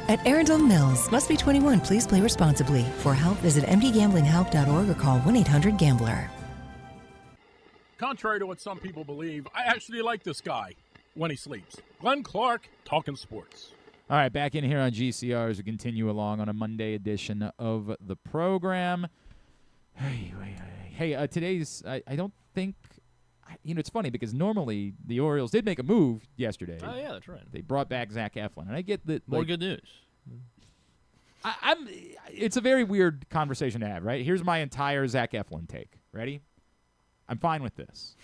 At Arundel Mills, must be 21. Please play responsibly. For help, visit mdgamblinghelp.org or call 1-800-GAMBLER. Contrary to what some people believe, I actually like this guy when he sleeps. Glenn Clark, talking sports. All right, back in here on GCR as we continue along on a Monday edition of the program. Hey, today's, I don't think, it's funny because normally the Orioles did make a move yesterday. Oh, yeah, that's right. They brought back Zach Eflin, and I get that. More good news. It's a very weird conversation to have, right? Here's my entire Zach Eflin take. Ready? I'm fine with this.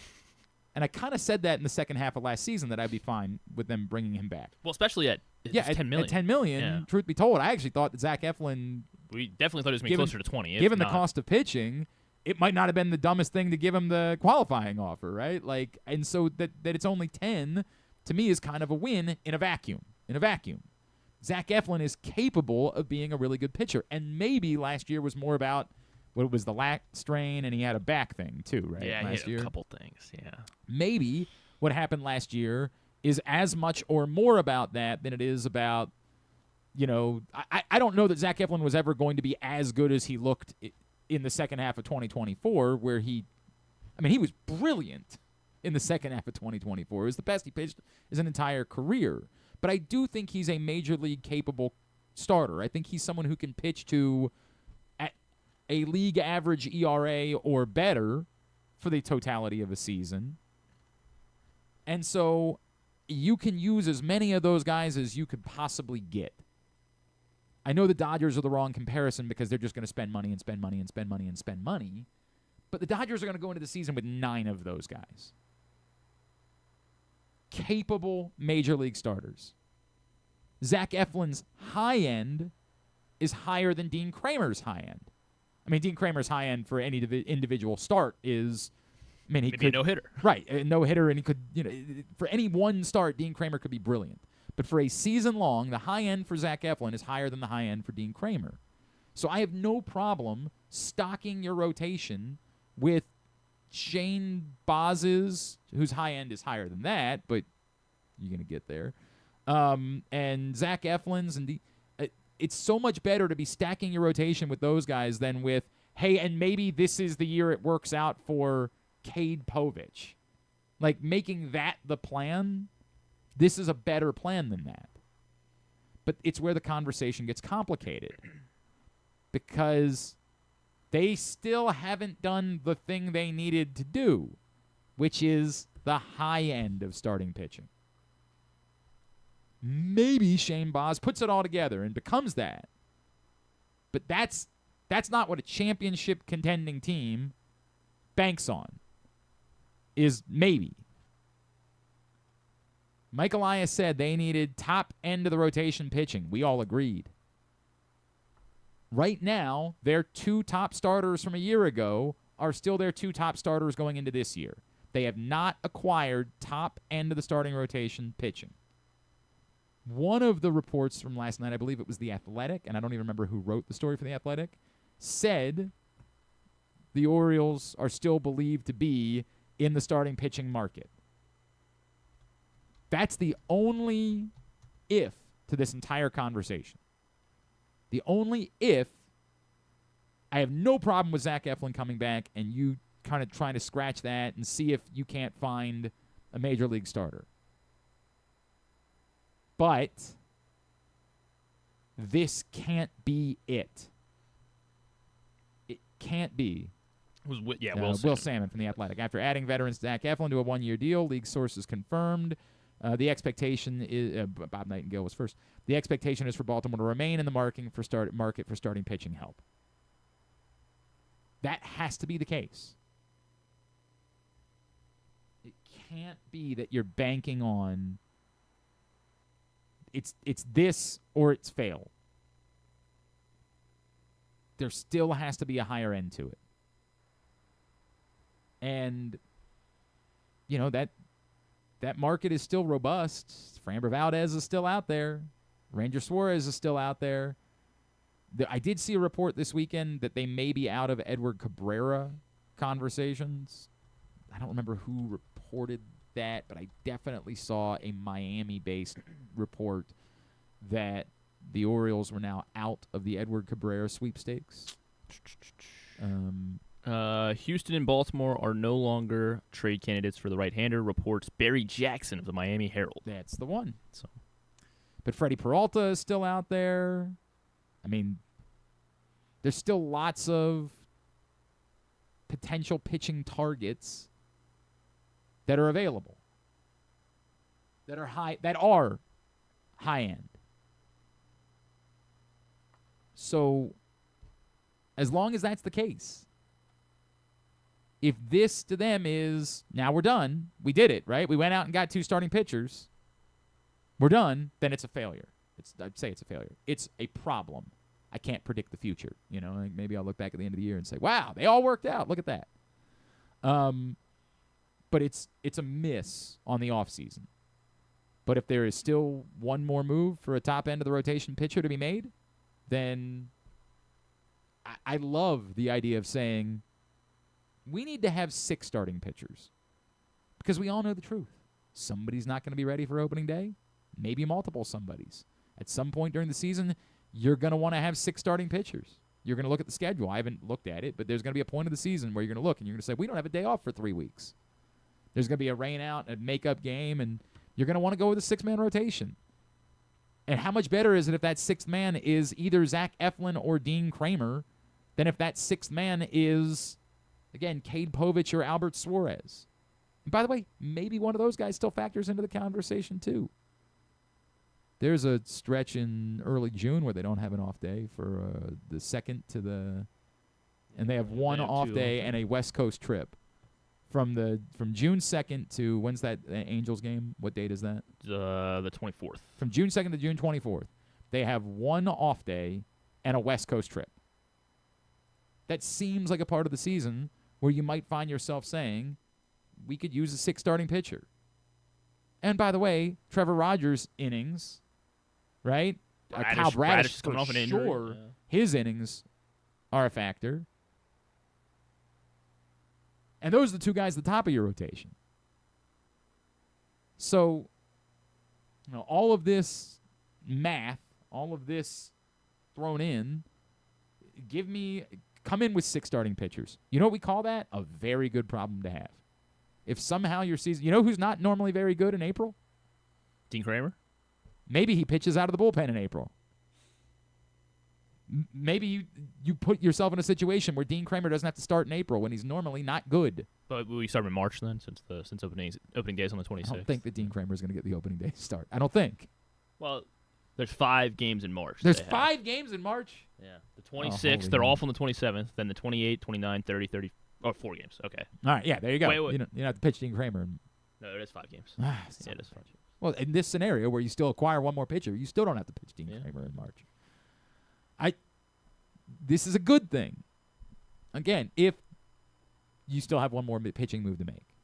And I kind of said that in the second half of last season that I'd be fine with them bringing him back. Well, especially at $10 million. At $10 million, yeah. Truth be told, I actually thought that Zach Eflin, we definitely thought it was going to be closer to 20. Given the cost of pitching, it might not have been the dumbest thing to give him the qualifying offer, right? And so that it's only 10 to me is kind of a win in a vacuum. Zach Eflin is capable of being a really good pitcher, and maybe last year was more about what was the lat strain, and he had a back thing too, right? Yeah, last he year. had a couple things. Yeah, maybe what happened last year is as much or more about that than it is about, I don't know that Zach Eflin was ever going to be as good as he looked in the second half of 2024, where he was brilliant in the second half of 2024. It was the best he pitched his entire career. But I do think he's a major league capable starter. I think he's someone who can pitch to at a league average ERA or better for the totality of a season. And so you can use as many of those guys as you could possibly get. I know the Dodgers are the wrong comparison because they're just going to spend money and spend money and spend money and spend money. But the Dodgers are going to go into the season with 9 of those guys. Capable major league starters. Zach Eflin's high end is higher than Dean Kramer's high end. Dean Kramer's high end for any individual start is, he could no hitter. Right, a no hitter, and he could, for any one start, Dean Kramer could be brilliant. But for a season long, the high end for Zach Eflin is higher than the high end for Dean Kramer. So I have no problem stocking your rotation with Shane Baz's, whose high end is higher than that, but you're going to get there, and Zach Eflin's, and it's so much better to be stacking your rotation with those guys than with, hey, and maybe this is the year it works out for Cade Povich. Making that the plan, this is a better plan than that. But it's where the conversation gets complicated because they still haven't done the thing they needed to do, which is the high end of starting pitching. Maybe Shane Baz puts it all together and becomes that. But that's not what a championship contending team banks on, is maybe. Mike Elias said they needed top end of the rotation pitching. We all agreed. Right now, their 2 top starters from a year ago are still their 2 top starters going into this year. They have not acquired top end of the starting rotation pitching. One of the reports from last night, I believe it was The Athletic, and I don't even remember who wrote the story for The Athletic, said the Orioles are still believed to be in the starting pitching market. That's the only if to this entire conversation. The only if. I have no problem with Zach Eflin coming back and you kind of trying to scratch that and see if you can't find a major league starter. But this can't be it. It can't be. Will Salmon from The Athletic. After adding veteran Zach Eflin to a one-year deal, league sources confirmed the expectation is Bob Nightingale was first. The expectation is for Baltimore to remain in the market for starting pitching help. That has to be the case. It can't be that you're banking on it's this or it's fail. There still has to be a higher end to it. And that market is still robust. Framber Valdez is still out there. Ranger Suarez is still out there. I did see a report this weekend that they may be out of Edward Cabrera conversations. I don't remember who reported that, but I definitely saw a Miami-based report that the Orioles were now out of the Edward Cabrera sweepstakes. Houston and Baltimore are no longer trade candidates for the right-hander, reports Barry Jackson of the Miami Herald. That's the one. But Freddie Peralta is still out there. I mean, there's still lots of potential pitching targets that are available, that are high end. So, as long as that's the case, if this to them is, now we're done, we did it, right? We went out and got 2 starting pitchers, we're done, then it's a failure. I'd say it's a failure. It's a problem. I can't predict the future. Like maybe I'll look back at the end of the year and say, wow, they all worked out. Look at that. But it's a miss on the offseason. But if there is still one more move for a top end of the rotation pitcher to be made, then I love the idea of saying we need to have 6 starting pitchers because we all know the truth. Somebody's not going to be ready for opening day, maybe multiple somebodies. At some point during the season, you're going to want to have 6 starting pitchers. You're going to look at the schedule. I haven't looked at it, but there's going to be a point of the season where you're going to look and you're going to say, we don't have a day off for 3 weeks. There's going to be a rain out, a makeup game, and you're going to want to go with a 6-man rotation. And how much better is it if that 6th man is either Zach Eflin or Dean Kramer than if that 6th man is, again, Cade Povich or Albert Suarez? And by the way, maybe one of those guys still factors into the conversation too. There's a stretch in early June where they don't have an off day for the 2nd to the, and they have one off day and a West Coast trip from June 2nd to, when's that Angels game? What date is that? The 24th. From June 2nd to June 24th, they have one off day and a West Coast trip. That seems like a part of the season where you might find yourself saying, we could use a 6 starting pitcher. And by the way, Trevor Rogers' innings, right? Kyle Bradish coming off an injury. Sure, yeah. His innings are a factor. And those are the 2 guys at the top of your rotation. So, all of this math, all of this thrown in, come in with 6 starting pitchers. You know what we call that? A very good problem to have. If somehow your season, who's not normally very good in April? Dean Kramer? Maybe he pitches out of the bullpen in April. Maybe you put yourself in a situation where Dean Kramer doesn't have to start in April when he's normally not good. But will we start in March then, since opening days on the 26th? I don't think that Dean Kramer is going to get the opening day start. I don't think. Well, there's 5 games in March. There's 5 games in March? Yeah. The 26th, they're off on the 27th, then the 28th, 29th, 30, 30. Oh, 4 games. Okay. All right. Yeah, there you go. Wait. You don't have to pitch Dean Kramer. No, it is 5 games. Yeah, it is 5 games. Well, in this scenario where you still acquire one more pitcher, you still don't have to pitch Dean Kramer in March. This is a good thing. Again, if you still have one more pitching move to make.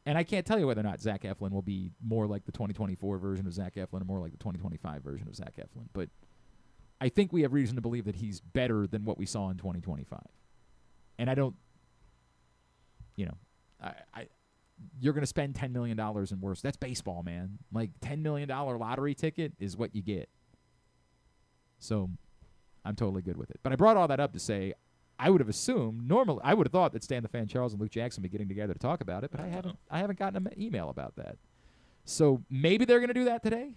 And I can't tell you whether or not Zach Eflin will be more like the 2024 version of Zach Eflin or more like the 2025 version of Zach Eflin. But I think we have reason to believe that he's better than what we saw in 2025. And I don't, you're going to spend $10 million and worse. That's baseball, man. Like, $10 million lottery ticket is what you get. So I'm totally good with it. But I brought all that up to say I would have assumed, normally, I would have thought that Stan the Fan Charles and Luke Jackson would be getting together to talk about it, but I haven't gotten an email about that. So maybe they're going to do that today.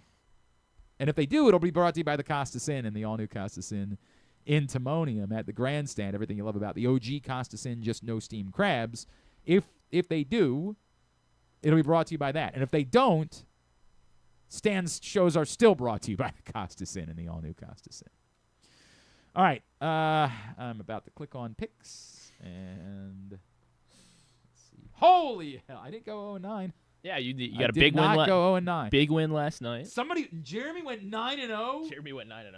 And if they do, it'll be brought to you by the Costas Inn and the all-new Costas Inn in Timonium at the grandstand. Everything you love about the OG Costas Inn, just no steamed crabs. If they do, it'll be brought to you by that. And if they don't, Stan's shows are still brought to you by the Costas Inn and the all-new Costas Inn. All right, I'm about to click on picks, and let's see. Holy hell, I didn't go 0-9. Yeah, you got a big win. Not go 0-9. Big win last night. Jeremy went 9-0. Jeremy went 9-0.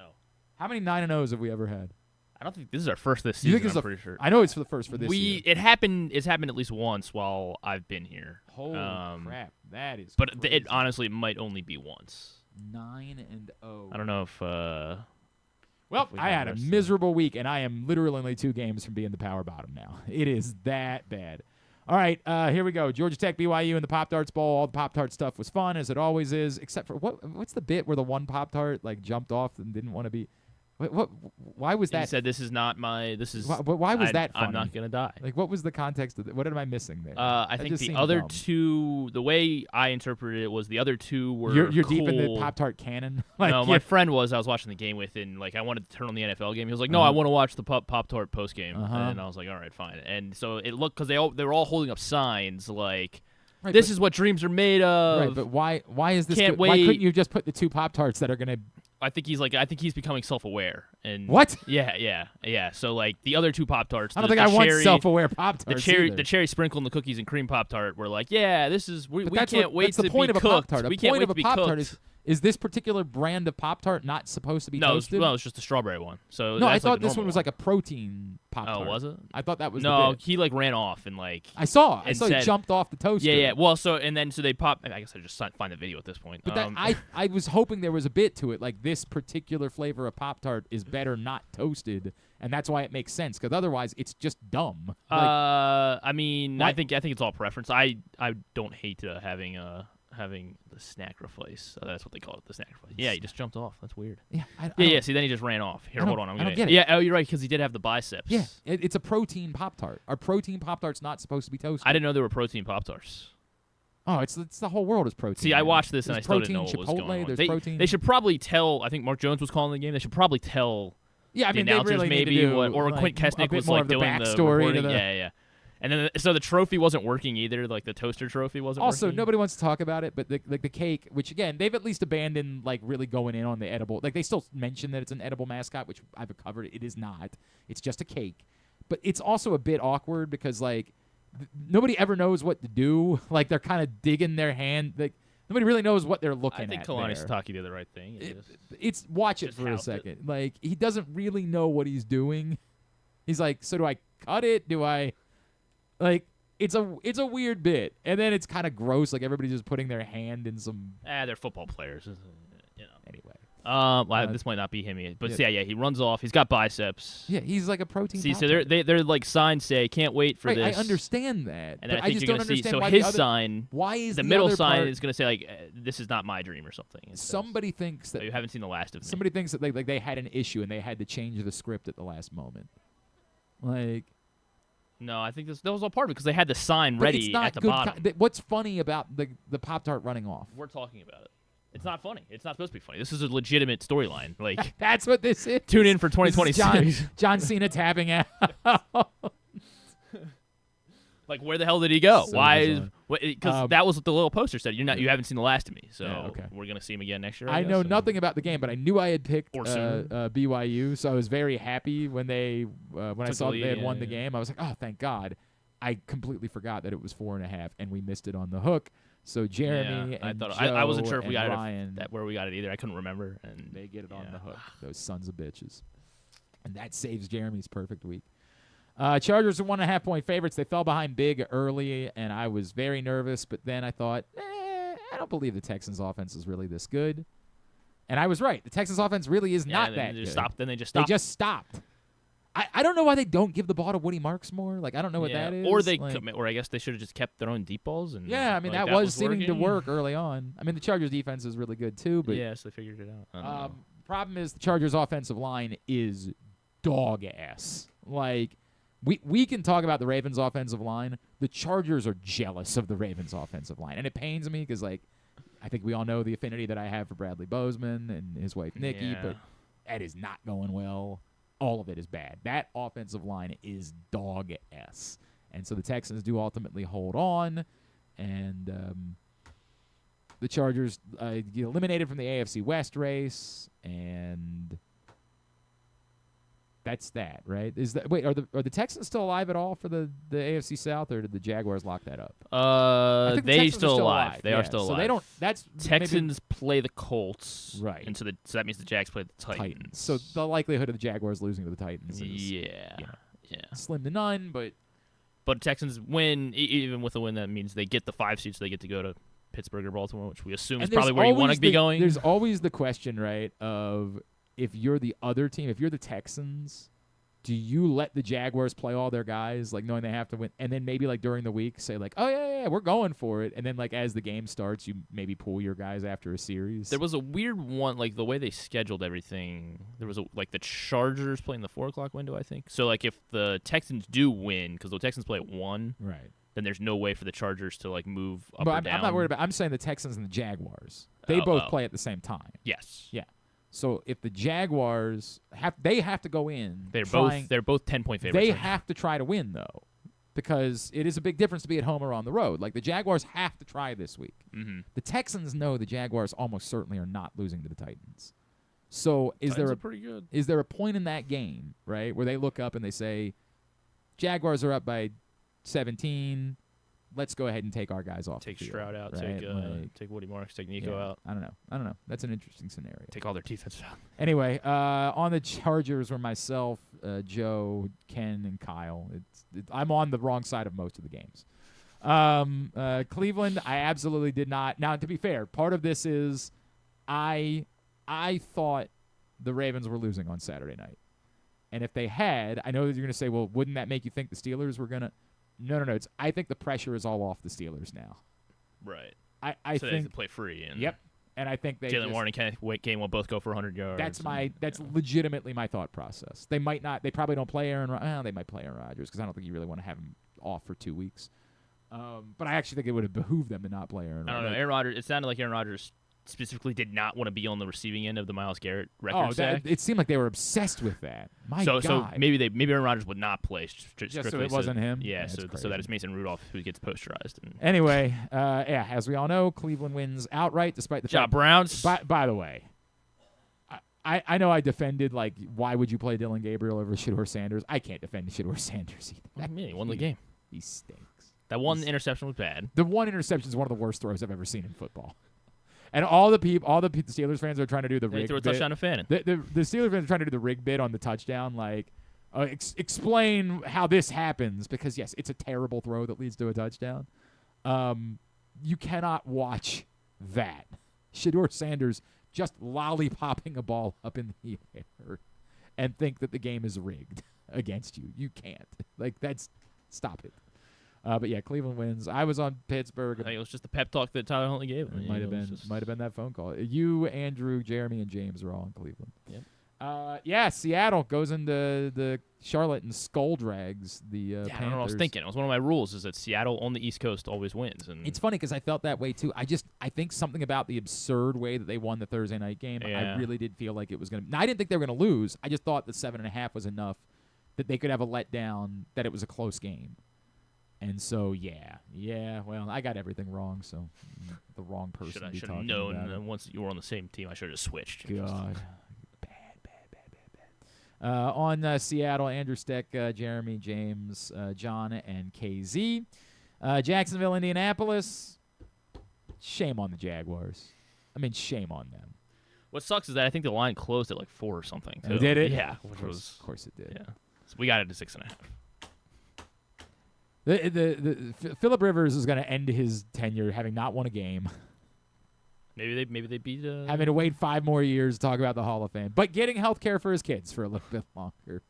How many 9-0s have we ever had? I don't think this is our first this season. I'm pretty sure. I know it's for the first for this year. It's happened at least once while I've been here. Holy crap, that is. But crazy. it honestly might only be once. 9-0. I don't know if. Well, I had a miserable week, and I am literally only 2 games from being the power bottom now. It is that bad. All right, here we go. Georgia Tech, BYU in the Pop-Tarts Bowl. All the Pop-Tart stuff was fun, as it always is, except for what's the bit where the one Pop-Tart jumped off and didn't want to be? Why was that? He said, "This is not my. This is." Why was that funny? I'm not gonna die. What was the context of it? What am I missing there? I think the other two, the way I interpreted it was the other two were. You're cool. deep in the Pop-Tart canon. No, my friend I was watching the game with, and I wanted to turn on the NFL game. He was like, "No, I want to watch the Pop-Tart post game," and I was like, "All right, fine." And so it looked because they were all holding up signs like. Right, this is what dreams are made of. Right, but why is this? Can't wait. Why couldn't you just put the 2 Pop-Tarts that are gonna? I think he's becoming self-aware. And what? Yeah. So the other 2 Pop-Tarts. I don't think I want self-aware Pop-Tarts. The cherry sprinkle and the cookies and cream Pop-Tart were like, yeah, this is we can't wait to be cooked. The point of a Pop-Tart is this particular brand of Pop-Tart not supposed to be toasted? No, it's just the strawberry one. So no, I thought this one was like a protein Pop-Tart. Oh, was it? I thought that was no. The bit. He ran off and I saw he jumped off the toaster. Yeah. Well, so they pop. I guess I just find the video at this point. But I was hoping there was a bit to it, like this particular flavor of Pop-Tart is better not toasted, and that's why it makes sense. Because otherwise, it's just dumb. I mean, I think it's all preference. I don't hate having the sacrifice. That's what they call it, the sacrifice. Yeah, he just jumped off. That's weird. Yeah. See, then he just ran off. Here, hold on. I don't get it. Yeah, oh, you're right, because he did have the biceps. Yeah, it's a protein Pop-Tart. Are protein Pop-Tarts not supposed to be toasted? I didn't know there were protein Pop-Tarts. Oh, it's the whole world is protein. See, I watched this and I still didn't know what was going on. They should probably tell. I think Mark Jones was calling the game. They should probably tell. Yeah, I mean, the announcers they really maybe need to do, or Quint Kesnick was doing the backstory. Yeah. And then, so the trophy wasn't working either. The toaster trophy wasn't also, working. nobody wants to talk about it, but the cake, which, again, they've at least abandoned, really going in on the edible. They still mention that it's an edible mascot, which I've covered. It is not. It's just a cake. But it's also a bit awkward because, nobody ever knows what to do. They're kind of digging their hand. Nobody really knows what they're looking at. I think Kalani Sitake did the right thing. Watch it for a second. He doesn't really know what he's doing. He's like, so do I cut it? Do I... it's a weird bit, and then it's kind of gross. Everybody's just putting their hand in some. They're football players, Anyway, this might not be him yet, but yeah, he runs off. He's got biceps. Yeah, he's like a protein. See, so they're signs say, "Can't wait for this." I understand that, and but I just don't understand why his sign. Why is the middle sign part, is going to say "This is not my dream" or something? Somebody thinks that you haven't seen the last of me. Somebody thinks that they had an issue and they had to change the script at the last moment. No, I think that was all part of it because they had the sign ready at the bottom. What's funny about the Pop-Tart running off? We're talking about it. It's not funny. It's not supposed to be funny. This is a legitimate storyline. That's what this is. Tune in for 2026. John Cena tapping out. Where the hell did he go? So Why? Because that was what the little poster said. You haven't seen the last of me, so okay. We're gonna see him again next year. I know nothing about the game, but I knew I had picked soon. BYU, so I was very happy when I saw that they had won the game. I was like, oh, thank God. I completely forgot that it was 4.5, and we missed it on the hook. So Jeremy and Joe I wasn't sure if we got Ryan, where we got it either. I couldn't remember, and they get it on the hook. Those sons of bitches, and that saves Jeremy's perfect week. Chargers are 1.5-point favorites. They fell behind big early, and I was very nervous. But then I thought, I don't believe the Texans' offense is really this good. And I was right. The Texans' offense really is not that good. Then they just They stopped. just stopped. I don't know why they don't give the ball to Woody Marks more. Like, I don't know what that is. Or I guess they should have just kept their own deep balls. And yeah, I mean, like, that was seeming to work early on. I mean, the Chargers' defense is really good, too. But yeah, so they figured it out. Problem is the Chargers' offensive line is dog-ass. Like, we can talk about the Ravens' offensive line. The Chargers are jealous of the Ravens' offensive line. And it pains me because, like, I think we all know the affinity that I have for Bradley Bozeman and his wife, Nikki, but that is not going well. All of it is bad. That offensive line is dog-ass. And so the Texans do ultimately hold on. And the Chargers get eliminated from the AFC West race. And that's that, right? Are the Texans still alive at all for the AFC South, or did the Jaguars lock that up? I think they still alive. They are still alive. So they don't. That's Texans play the Colts, right? And so that means the Jags play the Titans. So the likelihood of the Jaguars losing to the Titans is slim to none. But Texans win, even with a win, that means they get the 5 seeds. So they get to go to Pittsburgh or Baltimore, which we assume is probably where you want to be going. There's always the question, right, of if you're the other team, if you're the Texans, do you let the Jaguars play all their guys, like knowing they have to win, and then maybe like during the week say like, oh yeah, we're going for it, and then like as the game starts, you maybe pull your guys after a series? There was a weird one, like the way they scheduled everything. There was like the Chargers playing the 4:00 window, I think. So like if the Texans do win, because the Texans play at 1, right? Then there's no way for the Chargers to like move up but or I'm down. not worried about. I'm saying the Texans and the Jaguars. They both play at the same time. Yes. Yeah. So if the Jaguars have to go in. They're both 10-point favorites. They have to try to win though, because it is a big difference to be at home or on the road. Like the Jaguars have to try this week. Mm-hmm. The Texans know the Jaguars almost certainly are not losing to the Titans. So is there a point in that game, right, where they look up and they say, Jaguars are up by 17. Let's go ahead and take our guys off. Take the field, Stroud out. Right? Take Woody Marks. Take Nico out. I don't know. That's an interesting scenario. Take all their defense out. Anyway, on the Chargers were myself, Joe, Ken, and Kyle. I'm on the wrong side of most of the games. Cleveland, I absolutely did not. Now, to be fair, part of this is I thought the Ravens were losing on Saturday night. And if they had, I know that you're going to say, well, wouldn't that make you think the Steelers were going to? No. I think the pressure is all off the Steelers now. Right. I so think they have to play free. And yep. And I think they Jalen Warren and Kenneth Gainwell both go for 100 yards. That's legitimately my thought process. They might not. They probably don't play Aaron. They might play Aaron Rodgers because I don't think you really want to have him off for 2 weeks. But I actually think it would have behooved them to not play Aaron Rodgers. I don't know. Aaron Rodgers. It sounded like Aaron Rodgers specifically did not want to be on the receiving end of the Myles Garrett record sack. It seemed like they were obsessed with that. So maybe maybe Aaron Rodgers would not play just so it wasn't him. Yeah, so that it's Mason Rudolph who gets posterized. Anyway, as we all know, Cleveland wins outright despite the fact. Browns. By the way, I know I defended like why would you play Dylan Gabriel over Shedeur Sanders? I can't defend Shedeur Sanders either. He won the game. He stinks. That one interception was bad. The one interception is one of the worst throws I've ever seen in football. And all the Steelers fans are trying to do the rig bit. They threw a touchdown to Fannin. The Steelers fans are trying to do the rig bit on the touchdown, like explain how this happens, because yes, it's a terrible throw that leads to a touchdown. You cannot watch that. Shedeur Sanders just lollipopping a ball up in the air and think that the game is rigged against you. You can't. Stop it. But yeah, Cleveland wins. I was on Pittsburgh. I think it was just the pep talk that Tyler Huntley gave him. It might have been that phone call. You, Andrew, Jeremy, and James are all in Cleveland. Yep. Seattle goes into the Charlotte and skull drags the Panthers. I don't know what I was thinking. It was one of my rules is that Seattle on the East Coast always wins. And it's funny because I felt that way too. I think something about the absurd way that they won the Thursday night game. Yeah. I really did feel like it was going to. I didn't think they were going to lose. I just thought the 7.5 was enough that they could have a letdown, that it was a close game. And so, well, I got everything wrong, so the wrong person to be talking about. I should have known once you were on the same team, I should have switched. God. Bad. On Seattle, Andrew Steck, Jeremy, James, John, and KZ. Jacksonville, Indianapolis. Shame on the Jaguars. I mean, shame on them. What sucks is that I think the line closed at like 4 or something. Oh, did it? Yeah. Of course it did. Yeah. So we got it to 6.5. Phillip Rivers is going to end his tenure having not won a game. Maybe they beat. Having to wait 5 more years to talk about the Hall of Fame, but getting health care for his kids for a little bit longer.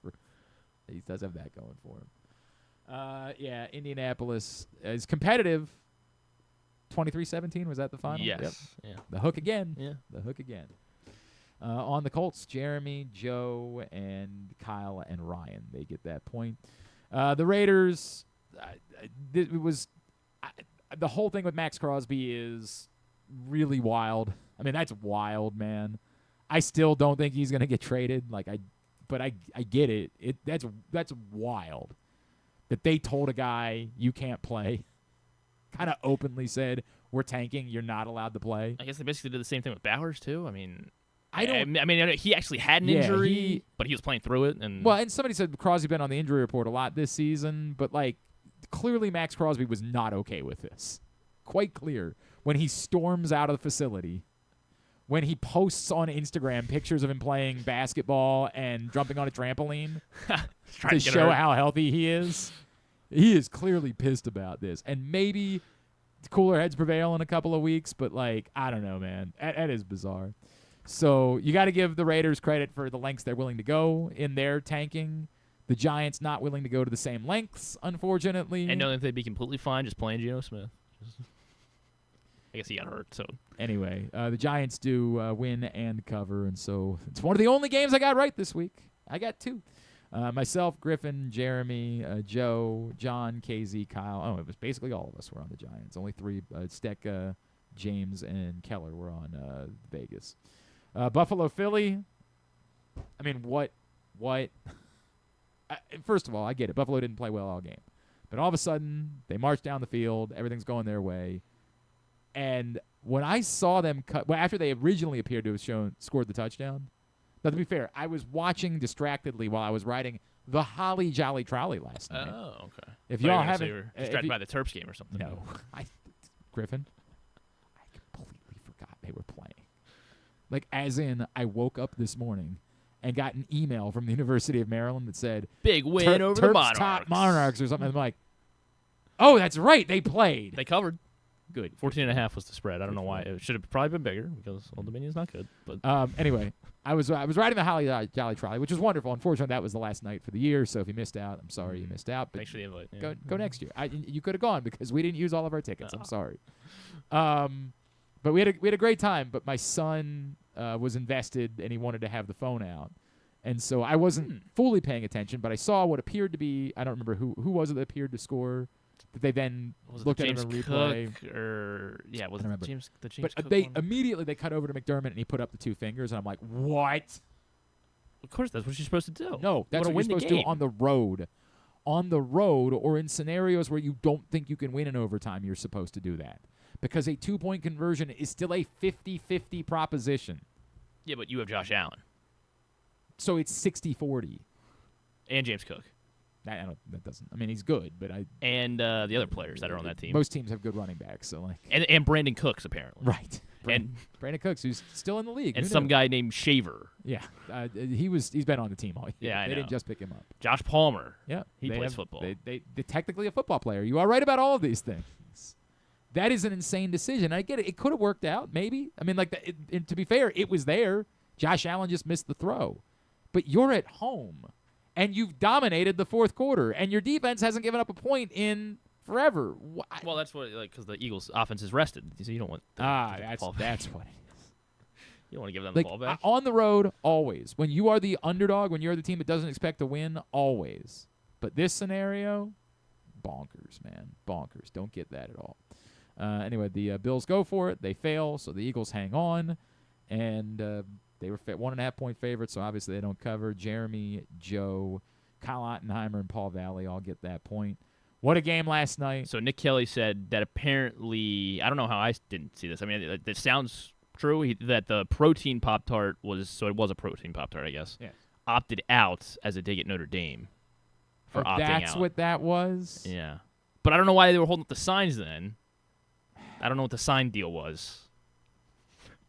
He does have that going for him. Yeah, Indianapolis is competitive. 23-17, was that the final? Yes. Yep. Yeah. The hook again. Yeah. The hook again. On the Colts, Jeremy, Joe, and Kyle and Ryan. They get that point. The Raiders, it was the whole thing with Max Crosby is really wild. I mean, that's wild, man. I still don't think he's going to get traded. But I get it. That's wild that they told a guy you can't play. Kind of openly said, we're tanking, you're not allowed to play. I guess they basically did the same thing with Bowers too. I mean, I mean, he actually had an injury, but he was playing through it. And somebody said Crosby been on the injury report a lot this season, but clearly Max Crosby was not okay with this. Quite clear when he storms out of the facility, when he posts on Instagram pictures of him playing basketball and jumping on a trampoline to show how healthy he is. He is clearly pissed about this, and maybe cooler heads prevail in a couple of weeks, but I don't know, man. That is bizarre. So you got to give the Raiders credit for the lengths they're willing to go in their tanking. The Giants not willing to go to the same lengths, unfortunately. And know that they'd be completely fine just playing Geno Smith. I guess he got hurt. So anyway, the Giants do win and cover, and so it's one of the only games I got right this week. I got 2. Myself, Griffin, Jeremy, Joe, John, KZ, Kyle. Oh, it was basically all of us were on the Giants. Only 3, Steck, James, and Keller were on Vegas. Buffalo, Philly. I mean, what? First of all, I get it. Buffalo didn't play well all game. But all of a sudden, they marched down the field. Everything's going their way. And when I saw them after they originally appeared to have scored the touchdown. Now, to be fair, I was watching distractedly while I was riding the Holly Jolly Trolley last night. Oh, okay. If y'all haven't, distracted by the Terps game or something. No, Griffin, I completely forgot they were playing. As in, I woke up this morning and got an email from the University of Maryland that said, "Big win over the Monarchs." Top Monarchs or something. I'm like, oh, that's right, they played. They covered. Good. 14.5 was the spread. I don't know why. It should have probably been bigger because Old Dominion's not good. But anyway, I was riding the Holly Jolly Trolley, which was wonderful. Unfortunately, that was the last night for the year. So if you missed out, I'm sorry you missed out. But thanks for the invite. Yeah. Go next year. You could have gone because we didn't use all of our tickets. I'm sorry. But we had a great time. But my son was invested and he wanted to have the phone out, and so I wasn't fully paying attention. But I saw what appeared to be, I don't remember who was it that appeared to score. That they then looked at it in a replay. Cook was it James but Cook they one? immediately they cut over to McDermott and he put up the 2 fingers and I'm like, what? Of course, that's what you're supposed to do. No, that's what you're supposed to do on the road. On the road or in scenarios where you don't think you can win in overtime, you're supposed to do that. Because a 2-point conversion is still a 50-50 proposition. Yeah, but you have Josh Allen. So it's 60-40. And James Cook. That doesn't. I mean, he's good, but and the other players that are on that team. Most teams have good running backs, so and Brandon Cooks apparently. Right. Brandon Cooks, who's still in the league, and some guy named Shaver. Yeah, he's been on the team all year. Yeah, they didn't just pick him up. Josh Palmer. Yeah, he plays football. They're technically a football player. You are right about all of these things. That is an insane decision. I get it. It could have worked out, maybe. I mean, to be fair, it was there. Josh Allen just missed the throw, but you're at home. And you've dominated the 4th quarter, and your defense hasn't given up a point in forever. Well, that's what because the Eagles' offense is rested, so you don't want. That's what it is. You don't want to give them the ball back on the road. Always, when you are the underdog, when you're the team that doesn't expect to win, always. But this scenario, bonkers, man, bonkers. Don't get that at all. Anyway, the Bills go for it. They fail, so the Eagles hang on, and. They were 1.5-point favorites, so obviously they don't cover. Jeremy, Joe, Kyle Ottenheimer, and Paul Valley all get that point. What a game last night. So Nick Kelly said that apparently, I don't know how I didn't see this. I mean, it sounds true that the protein Pop-Tart so it was a protein Pop-Tart, I guess, opted out as it did at Notre Dame for opting out. That's what that was? Yeah. But I don't know why they were holding up the signs then. I don't know what the sign deal was.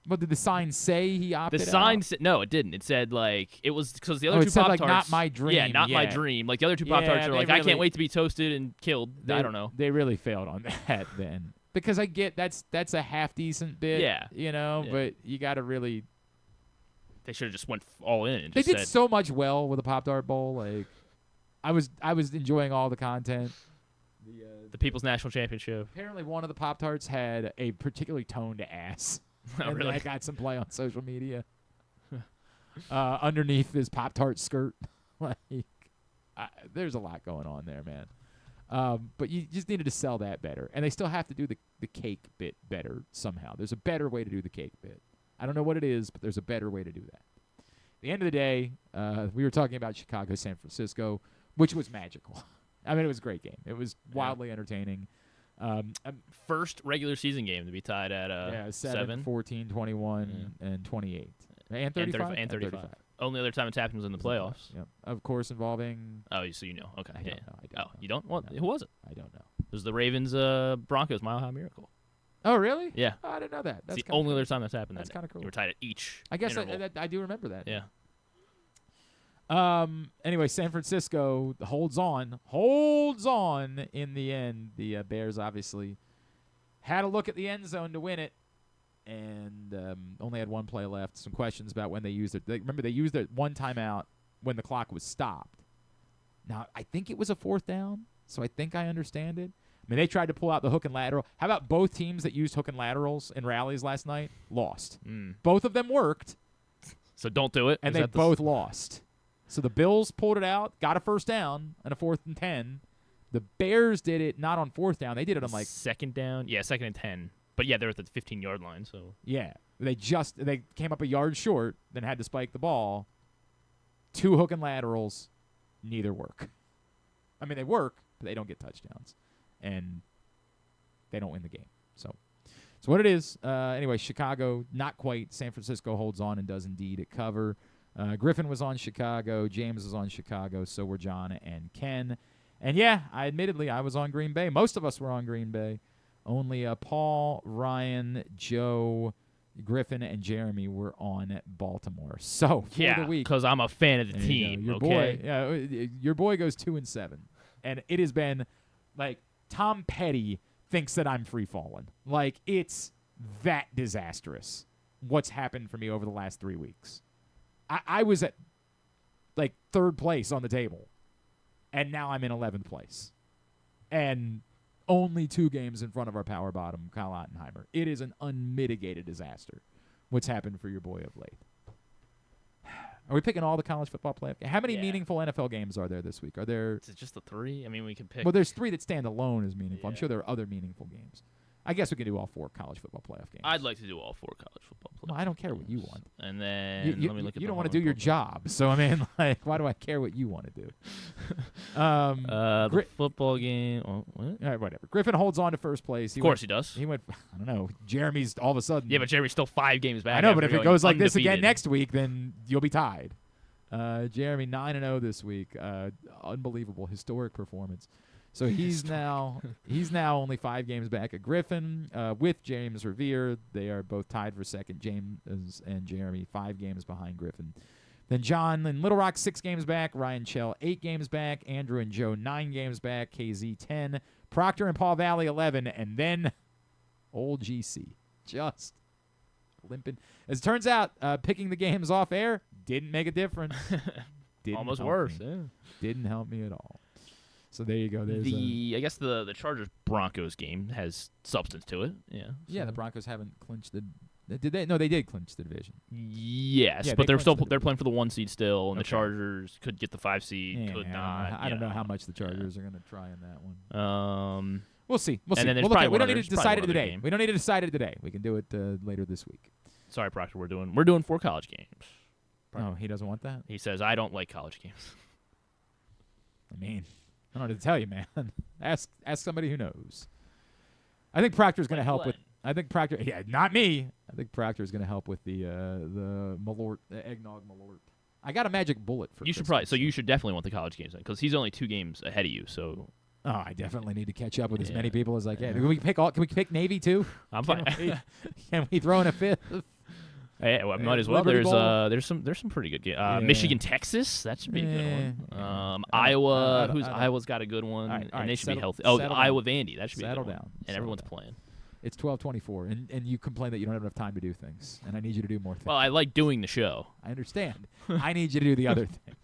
But did the sign say he opted The sign out? said no, it didn't. It said like it was because the other two it said, Pop-Tarts. like, not my dream. Yeah, not my dream. Like the other two Pop-Tarts are they like, I really- can't wait to be toasted and killed. I don't know. They really failed on that then. Because I get that's a half decent bit. Yeah. Yeah. But you got to really. They should have just went all in. And They just did said, so much well with the Pop-Tart Bowl. Like, I was enjoying all the content. the People's National Championship. Apparently, one of the Pop-Tarts had a particularly toned ass. Oh, and really? that got some play on social media. Underneath his Pop-Tart skirt. Like, there's a lot going on there, man. But you just needed to sell that better. And they still have to do the cake bit better somehow. There's a better way to do the cake bit. I don't know what it is, but there's a better way to do that. At the end of the day, we were talking about Chicago, San Francisco, which was magical. I mean, it was a great game. It was wildly entertaining. First regular season game to be tied at 7, 14, 21, and 28. And 35? and 35. Only other time it's happened was in the playoffs. Yep. Of course, involving... Oh, so you know. Okay. I yeah. don't know. I don't know. You don't? What? No. Who was it? I don't know. It was the Ravens Broncos Mile High Miracle. Oh, really? Yeah. Oh, I didn't know that. That's It's the kinda only cool. other time that's happened. That's kind of cool. You were tied at each. I guess interval. I do remember that. Yeah. Anyway, San Francisco holds on in the end. The Bears obviously had a look at the end zone to win it, and only had one play left. Some questions about when they used it. Remember, they used it one timeout when the clock was stopped. Now, I think it was a fourth down, so I think I understand it. I mean, they tried to pull out the hook and lateral. How about both teams that used hook and laterals in rallies last night? Lost. Both of them worked. So don't do it. And Is they that both lost. So the Bills pulled it out, got a first down and a 4th and 10. The Bears did it not on 4th down. They did it on, like, second down. Yeah, 2nd and 10. But yeah, they're at the 15-yard line. So yeah, they came up a yard short, then had to spike the ball. 2 hook and laterals, neither work. I mean, they work, but they don't get touchdowns, and they don't win the game. So what it is. Anyway, Chicago, not quite. San Francisco holds on and does indeed cover. Griffin was on Chicago. James was on Chicago. So were John and Ken. And yeah, I was on Green Bay. Most of us were on Green Bay. Only Paul, Ryan, Joe, Griffin, and Jeremy were on Baltimore. So for the week, because I'm a fan of the there you team. go. Your boy goes 2-7, and it has been like Tom Petty thinks that I'm free falling. Like, it's that disastrous what's happened for me over the last 3 weeks. I was at like 3rd place on the table, and now I'm in 11th place, and only 2 games in front of our power bottom, Kyle Ottenheimer. It is an unmitigated disaster what's happened for your boy of late. Are we picking all the college football playoff games? How many meaningful NFL games are there this week? Are there? Is it just the 3? I mean, we can pick. Well, there's 3 that stand alone as meaningful. I'm sure there are other meaningful games. I guess we can do all 4 college football playoff games. I'd like to do all 4 college football playoff. Well, I don't care what you want. And then let me look at you the don't want to Harlan do your football. job, so I mean, like, why do I care what you want to do? The football game. Oh, what? All right, whatever. Griffin holds on to first place. Of course he does. He went. I don't know. Jeremy's all of a sudden. Yeah, but Jeremy's still 5 games back. I know, but after if it going goes like this again undefeated. next week, then you'll be tied. Jeremy 9-0 this week. Unbelievable, historic performance. So he's now only 5 games back at Griffin with James Revere. They are both tied for second. James and Jeremy 5 games behind Griffin. Then John and Little Rock 6 games back. Ryan Chell 8 games back. Andrew and Joe 9 games back. KZ 10. Proctor and Paul Valley 11, and then old GC just limping. As it turns out, picking the games off air didn't make a difference. Almost help worse. me. Yeah. Didn't help me at all. So there you go. There's I guess the Chargers Broncos game has substance to it. Yeah. yeah. so- The Broncos haven't clinched the. Did they? No, they did clinch the division. Yes, Yeah, but they they're still clinched the they're playing for the 1 seed still, and the Okay. Chargers could get the 5 seed, Yeah, could I not. don't know how much the Chargers are going to try in that one. We'll see. and see. then there's We'll look probably at it. We one don't other- need to there's decide it probably one other today. game. We don't need to decide it today. We can do it later this week. Sorry, Proctor, we're doing 4 college games. No, he doesn't want that. He says I don't like college games. I mean, I don't know what to tell you, man. Ask somebody who knows. I think Proctor's going to help with. I think Proctor. Yeah, not me. I think Proctor's going to help with the Malort, the eggnog Malort. I got a magic bullet for. You should Christmas. you should definitely want the college games because he's only 2 games ahead of you. So Oh, I definitely need to catch up with as Yeah. many people as I can. Can we pick Navy too? I'm fine. Can we throw in a 5th? Hey, well, might as well. There's some pretty good games. Michigan, Texas, that should be a good one. Iowa, Iowa's got a good one, and they should be healthy. Iowa, Vandy, that should be a good one. And everyone's playing. It's 12:24, and you complain that you don't have enough time to do things, and I need you to do more things. Well, I like doing the show. I understand. I need you to do the other thing.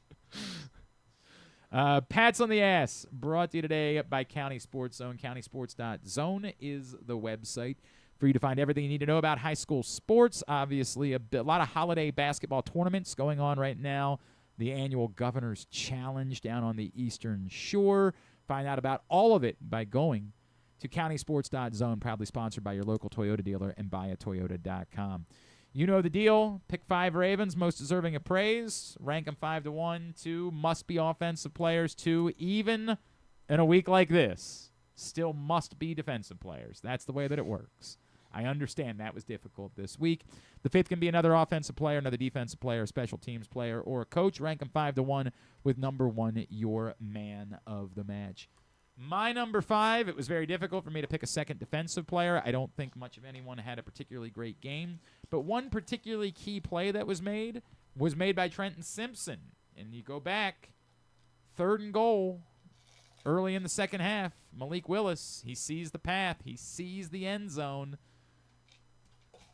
Pats on the Ass, brought to you today by County Sports Zone. CountySports.zone is the website for you to find everything you need to know about high school sports. Obviously, a lot of holiday basketball tournaments going on right now. The annual Governor's Challenge down on the Eastern Shore. Find out about all of it by going to CountySports.zone, proudly sponsored by your local Toyota dealer and buyatoyota.com. You know the deal. Pick 5 Ravens, most deserving of praise. Rank them 5 to 1. 2 must-be offensive players. 2, even in a week like this, still must be defensive players. That's the way that it works. I understand that was difficult this week. The 5th can be another offensive player, another defensive player, a special teams player, or a coach. Rank them 5 to 1 with number 1, your man of the match. My number 5, it was very difficult for me to pick a second defensive player. I don't think much of anyone had a particularly great game. But one particularly key play that was made by Trenton Simpson. And you go back, 3rd and goal, early in the second half. Malik Willis, he sees the path. He sees the end zone.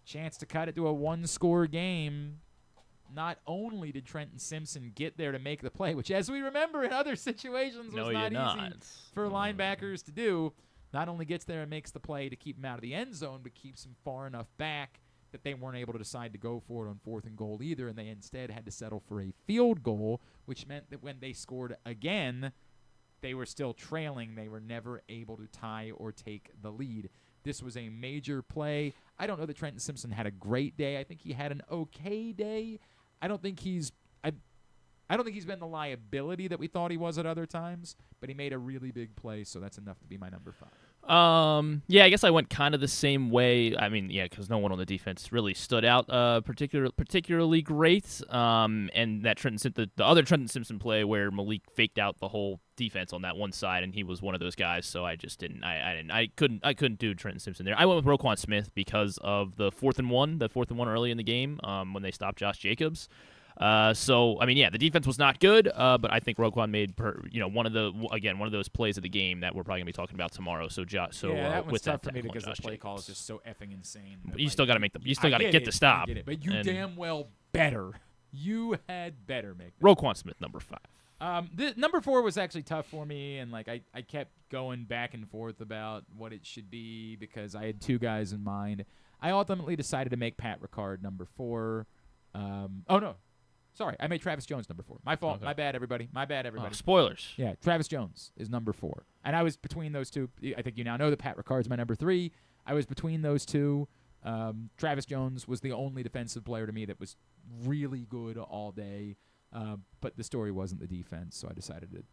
Chance to cut it to a 1-score game. Not only did Trenton Simpson get there to make the play, which, as we remember in other situations, was not easy for linebackers to do, not only gets there and makes the play to keep him out of the end zone, but keeps him far enough back that they weren't able to decide to go for it on 4th and goal either, and they instead had to settle for a field goal, which meant that when they scored again, they were still trailing. They were never able to tie or take the lead. This was a major play. I don't know that Trenton Simpson had a great day. I think he had an okay day. I don't think he's been the liability that we thought he was at other times, but he made a really big play, so that's enough to be my number 5. I guess I went kind of the same way. I mean, because no one on the defense really stood out particularly great. And that the other Trenton Simpson play where Malik faked out the whole defense on that one side, and he was one of those guys. So I just didn't. I couldn't do Trenton Simpson there. I went with Roquan Smith because of the 4th and 1 early in the game when they stopped Josh Jacobs. The defense was not good, but I think Roquan made one of those plays of the game that we're probably gonna be talking about tomorrow. That one's tough for me because the play call is just so effing insane. You still got to get the stop. I get it, but you damn well better. You had better make that. Roquan Smith, number 5. The number 4 was actually tough for me, and I kept going back and forth about what it should be because I had 2 guys in mind. I ultimately decided to make Pat Ricard number 4. Sorry, I made Travis Jones number 4. My fault. Okay. My bad, everybody. Spoilers. Yeah, Travis Jones is number 4. And I was between those 2. I think you now know that Pat Ricard's my number 3. I was between those 2. Travis Jones was the only defensive player to me that was really good all day. But the story wasn't the defense, so I decided to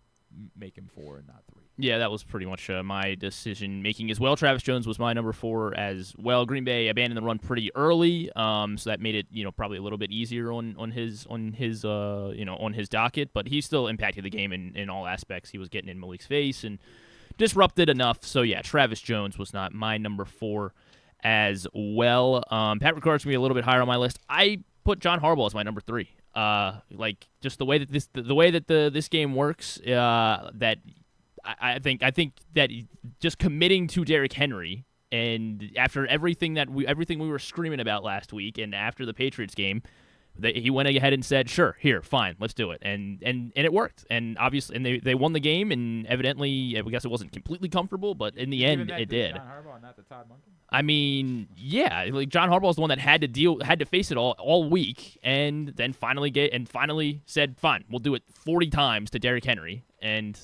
make him 4 and not 3. Yeah, that was pretty much my decision-making as well. Travis Jones was my number 4 as well. Green Bay abandoned the run pretty early, so that made it probably a little bit easier on his docket. But he still impacted the game in all aspects. He was getting in Malik's face and disrupted enough. So yeah, Travis Jones was not my number 4 as well. Pat Ricard's gonna be a little bit higher on my list. I put John Harbaugh as my number 3. Just the way that this game works, that I think that just committing to Derrick Henry, and after everything we were screaming about last week, and after the Patriots game, he went ahead and said, "Sure, here, fine, let's do it," and it worked, and obviously, and they won the game, and evidently, I guess it wasn't completely comfortable, but in the end, it did. John Harbaugh, not the Todd Monken? I mean, yeah, John Harbaugh is the one that had to face it all week, and then finally said, "Fine, we'll do it 40 times to Derrick Henry," and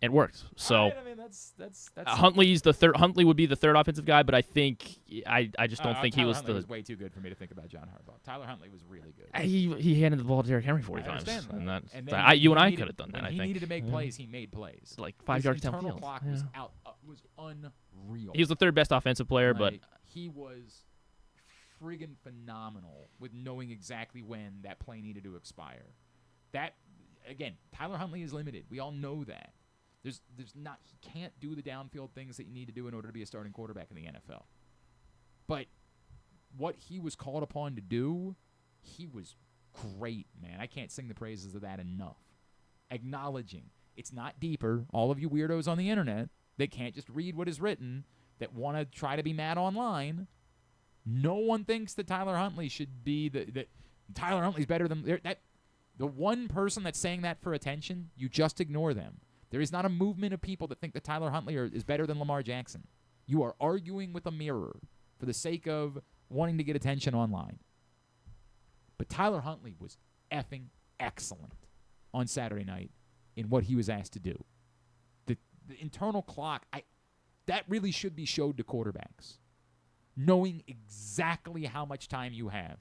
it worked. So that's Huntley's the third. Huntley would be the third offensive guy, but I think I just don't think he was Huntley was way too good for me to think about John Harbaugh. Tyler Huntley was really good. He handed the ball to Derrick Henry 40 times, and you and I could have done that. I think he needed to make plays. He made plays. Like 5 yards downfield. His clock was unreal. He was the third best offensive player, but he was friggin' phenomenal with knowing exactly when that play needed to expire. That again, Tyler Huntley is limited. We all know that. He can't do the downfield things that you need to do in order to be a starting quarterback in the NFL. But what he was called upon to do, he was great, man. I can't sing the praises of that enough. Acknowledging it's not deeper. All of you weirdos on the internet that can't just read what is written, that want to try to be mad online, no one thinks that Tyler Huntley should be that Tyler Huntley's better than that. The one person that's saying that for attention, you just ignore them. There is not a movement of people that think that Tyler Huntley is better than Lamar Jackson. You are arguing with a mirror for the sake of wanting to get attention online. But Tyler Huntley was effing excellent on Saturday night in what he was asked to do. The internal clock, that really should be showed to quarterbacks. Knowing exactly how much time you have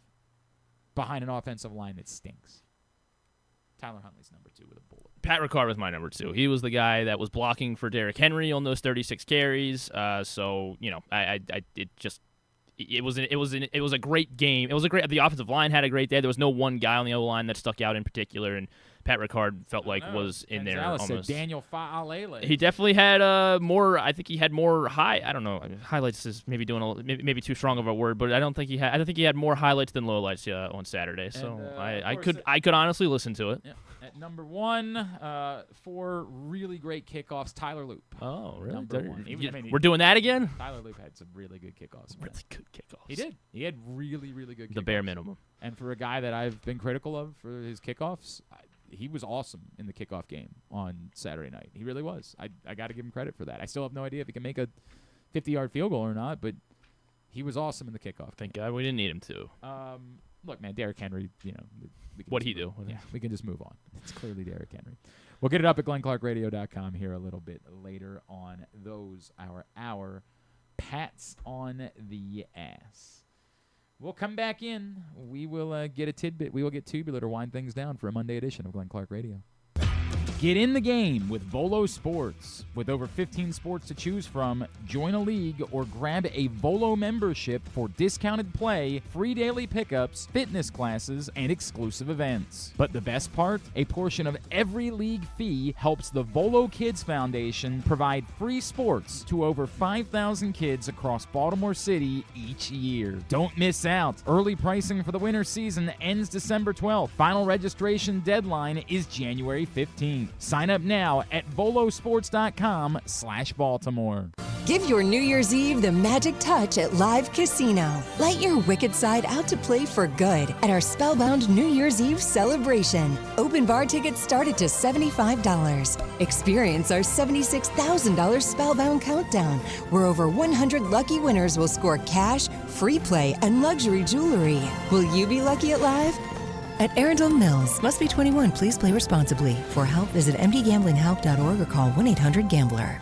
behind an offensive line that stinks. Tyler Huntley's number 2 with a bullet. Pat Ricard was my number 2. He was the guy that was blocking for Derrick Henry on those 36 carries. So you know, it was a great game. The offensive line had a great day. There was no one guy on the O-line that stuck out in particular, and Pat Ricard felt like was in there almost. Daniel Fa'alele. He definitely had more. I think he had more I don't know. Highlights is maybe maybe too strong of a word, but I don't think he had more highlights than lowlights on Saturday. So I could honestly listen to it. Yeah. At number 1, 4 really great kickoffs. Tyler Loop. Oh, really? Number 1. We're doing that again? Tyler Loop had some really good kickoffs. Really good kickoffs. He did. He had really, really good kickoffs. The bare minimum. And for a guy that I've been critical of for his kickoffs, he was awesome in the kickoff game on Saturday night. He really was. I got to give him credit for that. I still have no idea if he can make a 50-yard field goal or not, but he was awesome in the kickoff. Thank God we didn't need him to. Look, man, Derrick Henry, you know. What'd he do? Yeah, we can just move on. It's clearly Derrick Henry. We'll get it up at GlennClarkRadio.com here a little bit later on. Those are our pats on the ass. We'll come back in. We will get a tidbit. We will get Tubular to wind things down for a Monday edition of Glenn Clark Radio. Get in the game with Volo Sports. With over 15 sports to choose from, join a league or grab a Volo membership for discounted play, free daily pickups, fitness classes, and exclusive events. But the best part? A portion of every league fee helps the Volo Kids Foundation provide free sports to over 5,000 kids across Baltimore City each year. Don't miss out. Early pricing for the winter season ends December 12th. Final registration deadline is January 15th. Sign up now at volosports.com/Baltimore. Give your New Year's Eve the magic touch at Live Casino. Let your wicked side out to play for good at our Spellbound New Year's Eve celebration. Open bar tickets start at just $75. Experience our $76,000 Spellbound countdown, where over 100 lucky winners will score cash, free play, and luxury jewelry. Will you be lucky at Live? At Arundel Mills, must be 21. Please play responsibly. For help, visit mdgamblinghelp.org or call 1-800-GAMBLER.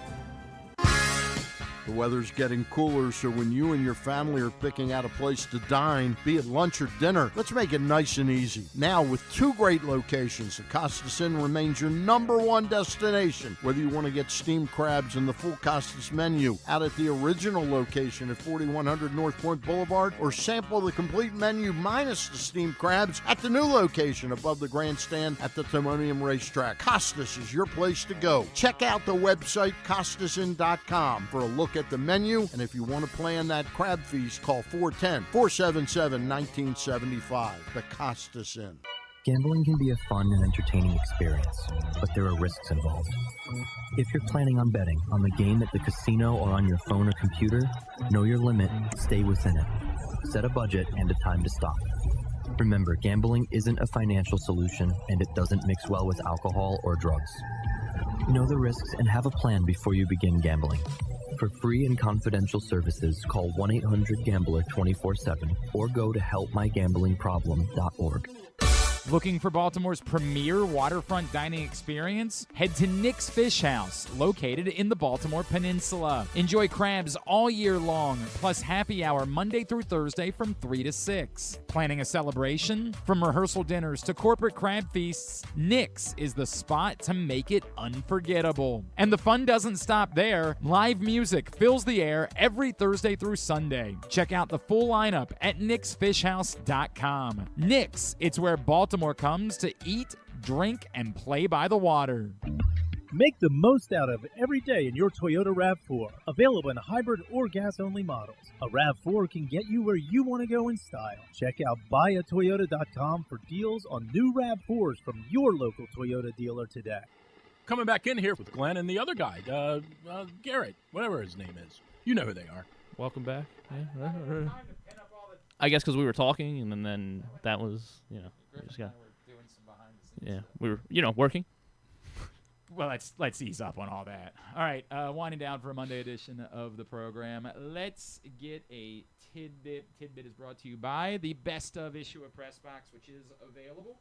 The weather's getting cooler, so when you and your family are picking out a place to dine, be it lunch or dinner, let's make it nice and easy. Now, with 2 great locations, the Costas Inn remains your number 1 destination. Whether you want to get steamed crabs and the full Costas menu out at the original location at 4100 North Point Boulevard, or sample the complete menu minus the steamed crabs at the new location above the grandstand at the Timonium Racetrack, Costas is your place to go. Check out the website, CostasInn.com, for a look at the menu, and if you want to plan that crab feast, call 410-477-1975. The Costas Inn. Gambling can be a fun and entertaining experience, but there are risks involved. If you're planning on betting on the game at the casino or on your phone or computer, know your limit, stay within it. Set a budget and a time to stop. Remember, gambling isn't a financial solution, and it doesn't mix well with alcohol or drugs. Know the risks and have a plan before you begin gambling. For free and confidential services, call 1-800-GAMBLER 24/7 or go to helpmygamblingproblem.org. Looking for Baltimore's premier waterfront dining experience? Head to Nick's Fish House, located in the Baltimore Peninsula. Enjoy crabs all year long, plus happy hour Monday through Thursday from 3 to 6. Planning a celebration? From rehearsal dinners to corporate crab feasts, Nick's is the spot to make it unforgettable. And the fun doesn't stop there. Live music fills the air every Thursday through Sunday. Check out the full lineup at nicksfishhouse.com. Nick's, it's where Baltimore comes to eat, drink, and play by the water. Make the most out of every day in your Toyota RAV4. Available in hybrid or gas-only models. A RAV4 can get you where you want to go in style. Check out buyatoyota.com for deals on new RAV4s from your local Toyota dealer today. Coming back in here with Glenn and the other guy, Garrett, whatever his name is. You know who they are. Welcome back. Yeah. I guess because we were talking, and then that was, we just got. Yeah, we were, working. Well, let's ease up on all that. All right, winding down for a Monday edition of the program. Let's get a tidbit. Tidbit is brought to you by the best of issue of Press Box, which is available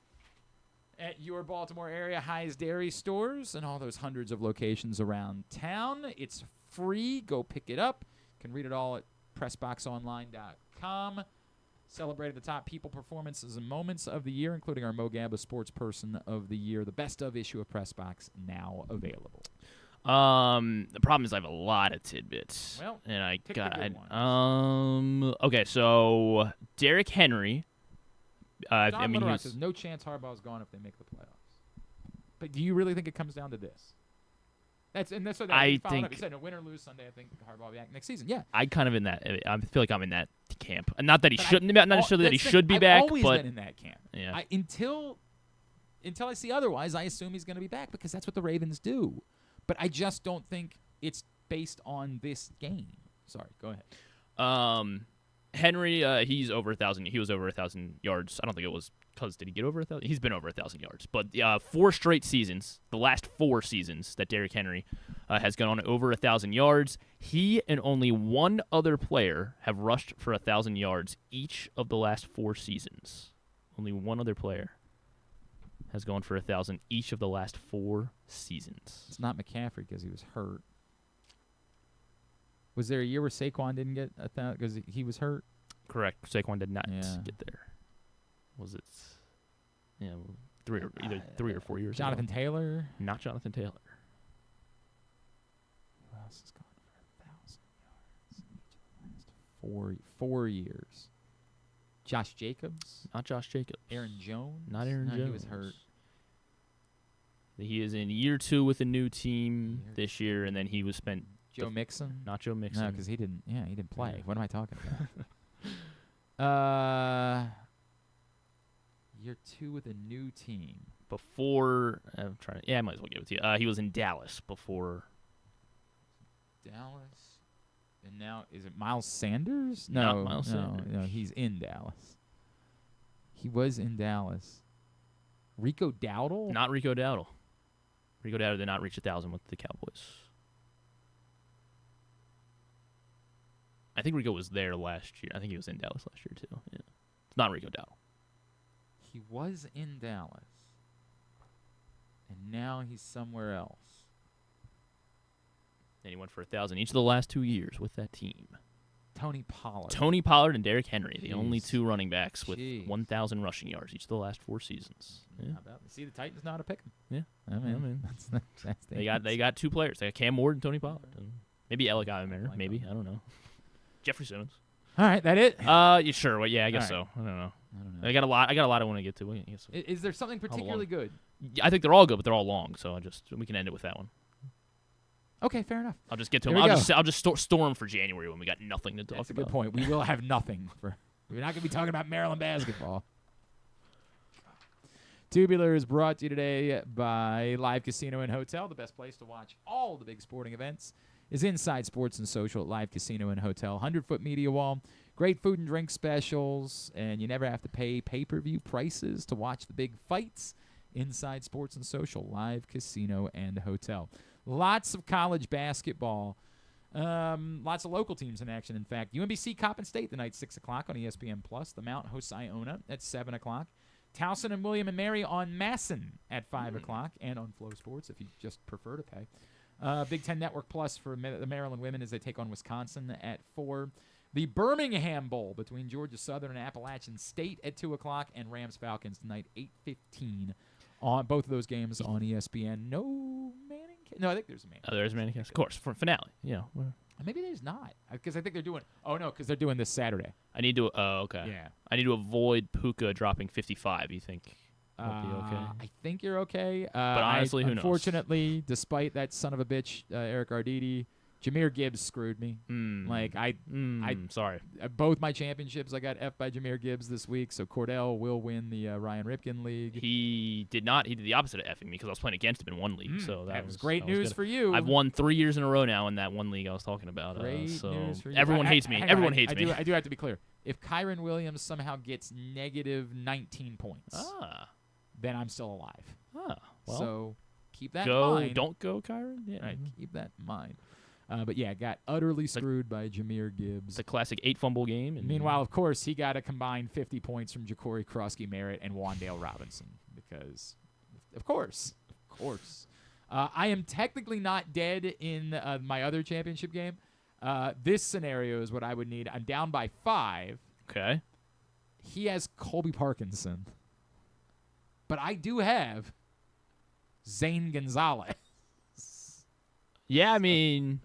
at your Baltimore area High's Dairy stores and all those hundreds of locations around town. It's free. Go pick it up. You can read it all at PressBoxOnline.com. Celebrated the top people, performances, and moments of the year, including our Mo Gamba Sports Person of the Year. The best of issue of Press Box now available. The problem is I have a lot of tidbits. Well, and I pick got the good ones. Okay, so Derrick Henry. John Little says no chance Harbaugh's gone if they make the playoffs. But do you really think it comes down to this? That's what I think. think. He said, no, win or lose Sunday, I think Harbaugh will be back next season. Yeah, I kind of in that. I feel like I'm in that camp. Not that he shouldn't be back. Not necessarily that he should be back. I've always but been in that camp. Yeah. Until I see otherwise, I assume he's going to be back because that's what the Ravens do. But I just don't think it's based on this game. Sorry, go ahead. Henry, he's over 1,000. He was over 1,000 yards. I don't think it was because did he get over 1,000? He's been over 1,000 yards. But 4 straight seasons, the last 4 seasons that Derrick Henry has gone on over 1,000 yards. He and only one other player have rushed for 1,000 yards each of the last 4 seasons. Only one other player has gone for 1,000 each of the last 4 seasons. It's not McCaffrey because he was hurt. Was there a year where Saquon didn't get 1,000 because he was hurt? Correct. Saquon did not get there. Was it? Yeah, either 3 or 4 years. Jonathan ago. Taylor? Not Jonathan Taylor. Who else has gone for 1,000 yards each of the last 4 years? Josh Jacobs? Not Josh Jacobs. Aaron Jones? Not Aaron Jones. He was hurt. He is in year 2 with a new team this year, and then he was spent. Joe Mixon? Not Joe Mixon. No, because he didn't. Yeah, he didn't play. Yeah. What am I talking about? Year 2 with a new team. Before, I'm trying. I might as well give it to you. He was in Dallas before. Dallas, and now is it Miles Sanders? No, not Miles Sanders. No, he's in Dallas. He was in Dallas. Rico Dowdle? Not Rico Dowdle. Rico Dowdle did not reach 1,000 with the Cowboys. I think Rico was there last year. I think he was in Dallas last year, too. Yeah. It's not Rico Dowdle. He was in Dallas. And now he's somewhere else. And he went for 1,000 each of the last 2 years with that team. Tony Pollard. Tony Pollard and Derrick Henry, the only 2 running backs with 1,000 rushing yards each of the last 4 seasons. Yeah. See, the Titans know how to pick him. Yeah. I mean that's they got 2 players. They got Cam Ward and Tony Pollard. And maybe Alec Iverson, maybe. I don't know. Jeffrey Simmons. All right, that it? Yeah, sure. Well, yeah, I guess so. I don't know. I got a lot I want to get to. Is there something particularly good? I think they're all good, but they're all long, so we can end it with that one. Okay, fair enough. I'll just get to them. I'll just store them for January when we got nothing to talk about. That's a good point. We will have nothing. We're not going to be talking about Maryland basketball. Tubular is brought to you today by Live Casino and Hotel. The best place to watch all the big sporting events is inside sports and social at Live Casino and Hotel. 100-foot media wall, great food and drink specials, and you never have to pay pay-per-view prices to watch the big fights. Inside sports and social, Live Casino and Hotel. Lots of college basketball. Lots of local teams in action, in fact. UMBC Coppin State tonight, 6 o'clock on ESPN+. The Mount hosts Iona at 7 o'clock. Towson and William and Mary on Masson at 5 o'clock and on Flow Sports if you just prefer to pay. Big Ten Network Plus for the Maryland women as they take on Wisconsin at 4. The Birmingham Bowl between Georgia Southern and Appalachian State at 2 o'clock, and Rams-Falcons tonight, 8:15 on both of those games on ESPN. No Manning? No, I think there's a Manning. Oh, there's a Manning, of course, for finale. Yeah. Maybe there's not, because I think they're doing. Oh no, because they're doing this Saturday. I need to. Oh, okay. Yeah. I need to avoid Puka dropping 55. You think? I'll be okay. I think you're okay. But honestly, who knows? Unfortunately, despite that son of a bitch, Eric Arditi, Jahmyr Gibbs screwed me. Like sorry. Both my championships, I got F by Jahmyr Gibbs this week. So Cordell will win the Ryan Ripken League. He did not. He did the opposite of effing me because I was playing against him in one league. So that was great news for you. I've won 3 years in a row now in that one league I was talking about. Great so news for you. everyone hates me. Everyone hates me. I do have to be clear. If Kyron Williams somehow gets negative 19 points, then I'm still alive. Well, so keep that in mind. Don't go, Kyron. Yeah, right, keep that in mind. But yeah, got utterly screwed by Jahmyr Gibbs. It's a classic 8-fumble game. And meanwhile, of course, he got a combined 50 points from Ja'Cory Krosky-Merritt and Wan'Dale Robinson because, of course. I am technically not dead in my other championship game. This scenario is what I would need. I'm down by 5. Okay. He has Colby Parkinson. But I do have Zane Gonzalez. Yeah, I mean...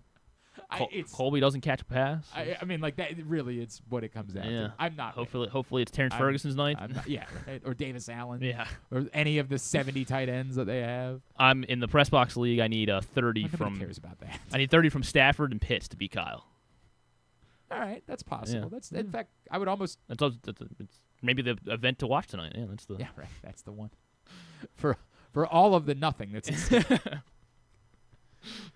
Colby doesn't catch a pass. I mean, like that. Really, it's what it comes down to. I'm not. Hopefully, it's Terrence Ferguson's night. Right? Or Davis Allen. Yeah. Or any of the 70 tight ends that they have. I'm in the press box league. I need 30 from. Nobody cares about that. I need 30 from Stafford and Pitts to beat Kyle. All right, that's possible. Yeah. That's in fact, I would almost. It's maybe the event to watch tonight. Yeah, that's the. Yeah, right. That's the one. For all of the nothing that's.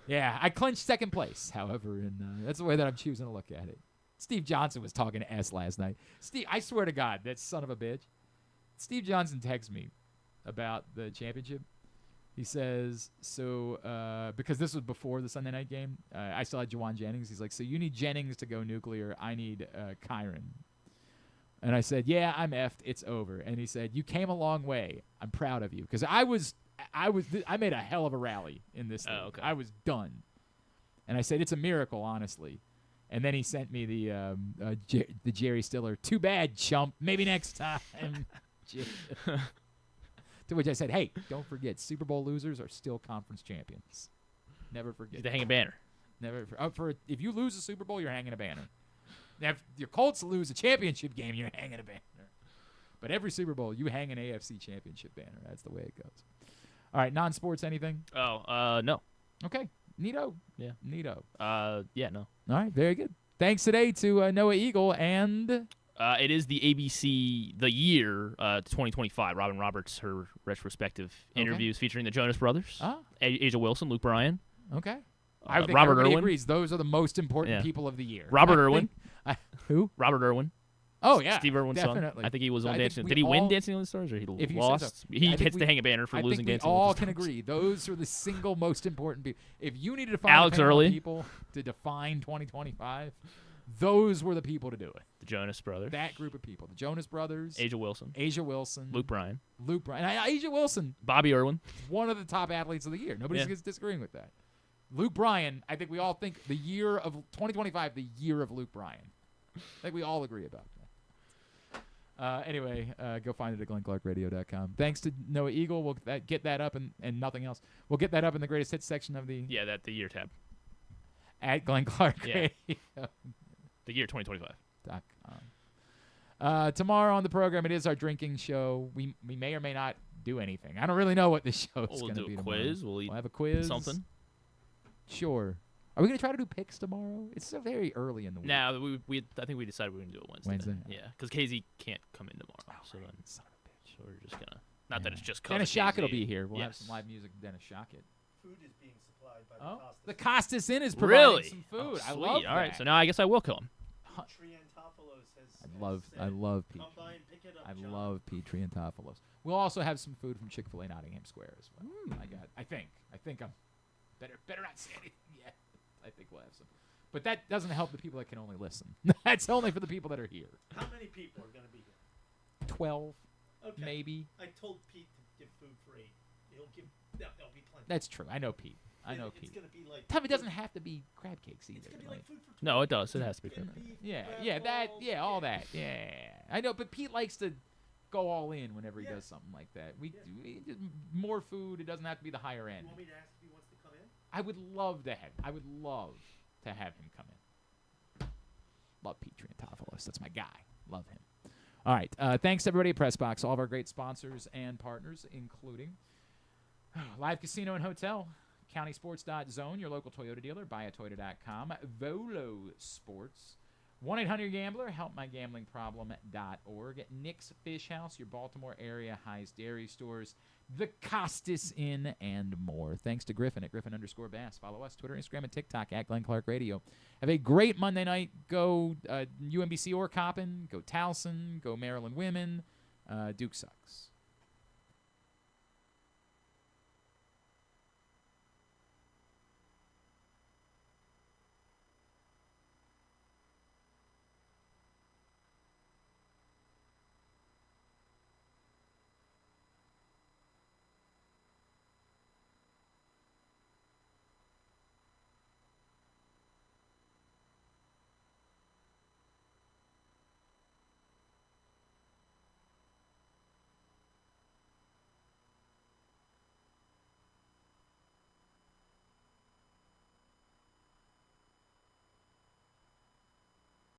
Yeah, I clinched second place, however, and that's the way that I'm choosing to look at it. Steve Johnson was talking to S last night. Steve, I swear to God, that son of a bitch. Steve Johnson texts me about the championship. He says, because this was before the Sunday night game, I still had Jawan Jennings. He's like, so you need Jennings to go nuclear. I need Kyron. And I said, yeah, I'm effed. It's over. And he said, you came a long way. I'm proud of you. Because I made a hell of a rally in this league. Okay. I was done. And I said, it's a miracle, honestly. And then he sent me the Jerry Stiller, too bad, chump. Maybe next time. To which I said, hey, don't forget, Super Bowl losers are still conference champions. Never forget. They hang a banner. If you lose a Super Bowl, you're hanging a banner. Now, if your Colts lose a championship game, you're hanging a banner. But every Super Bowl, you hang an AFC championship banner. That's the way it goes. All right, non-sports, anything? No. Okay, neato. Yeah. Neato. Yeah, no. All right, very good. Thanks today to Noah Eagle and... it is the ABC The Year 2025. Robin Roberts, her retrospective interviews featuring the Jonas Brothers. Asia Wilson, Luke Bryan. Okay. I think Robert everybody Irwin. agrees those are the most important people of the year. Robert Irwin. Who? Robert Irwin. Oh, yeah. Steve Irwin's definitely. son. I think he was on Dancing. Did he win Dancing on the Stars, or he lost? He gets to hang a banner for losing Dancing on the Stars. I think we all can agree. Those are the single most important people. If you needed to find Alex Early. people to define 2025, those were the people to do it. The Jonas Brothers. That group of people. The Jonas Brothers. Asia Wilson. Luke Bryan. Asia Wilson. Bobby Irwin. One of the top athletes of the year. Nobody's disagreeing with that. Luke Bryan, I think we all think the year of 2025, the year of Luke Bryan. I think we all agree about that. Anyway, go find it at glennclarkradio.com. Thanks to Noah Eagle. We'll get that up and nothing else. We'll get that up in the greatest hits section of the... Yeah, the year tab. At Glenn Clark Radio. The year 2025.com. Tomorrow on the program, it is our drinking show. We may or may not do anything. I don't really know what this show is going to be tomorrow. We'll do a quiz. We'll have a quiz. Something. Sure. Are we going to try to do picks tomorrow? It's so very early in the week. Nah, I think we decided we were going to do it Wednesday. Wednesday? Yeah, because KZ can't come in tomorrow. Son of a bitch. So we're just going to... Not that it's just because Dennis Shockett will be here. We'll have some live music with Dennis Shockett. Food is being supplied by the Costas. The Costas Inn is providing some food. Oh, I love that. All right, so now I guess I will come. I love Pete. I love Pete Triantopoulos. We'll also have some food from Chick-fil-A Nottingham Square as well. I think I'm better not say anything yet. I think we'll have some. But that doesn't help the people that can only listen. That's only for the people that are here. How many people are going to be here? 12, okay. Maybe. I told Pete to give food free. There'll be plenty. That's true. I know Pete. It's going to be like... It doesn't have to be crab cakes either. It's going to be like food for... No, it does. It has to be crab. All that. Yeah. I know, but Pete likes to go all in whenever he does something like that. We more food. It doesn't have to be the higher end. You want me to ask if he wants to come in? I would love to have him come in. Love Pete Triantopoulos. That's my guy. Love him. All right. Thanks, everybody at PressBox, all of our great sponsors and partners, including Live Casino and Hotel, CountySports.zone, your local Toyota dealer, buyatoyota.com, Volo Sports, 1-800-GAMBLER, helpmygamblingproblem.org, Nick's Fish House, your Baltimore area High's Dairy Stores, the Costas Inn, and more. Thanks to Griffin at Griffin_Bass. Follow us, Twitter, Instagram, and TikTok at Glenn Clark Radio. Have a great Monday night. Go UMBC or Coppin. Go Towson. Go Maryland women. Duke sucks.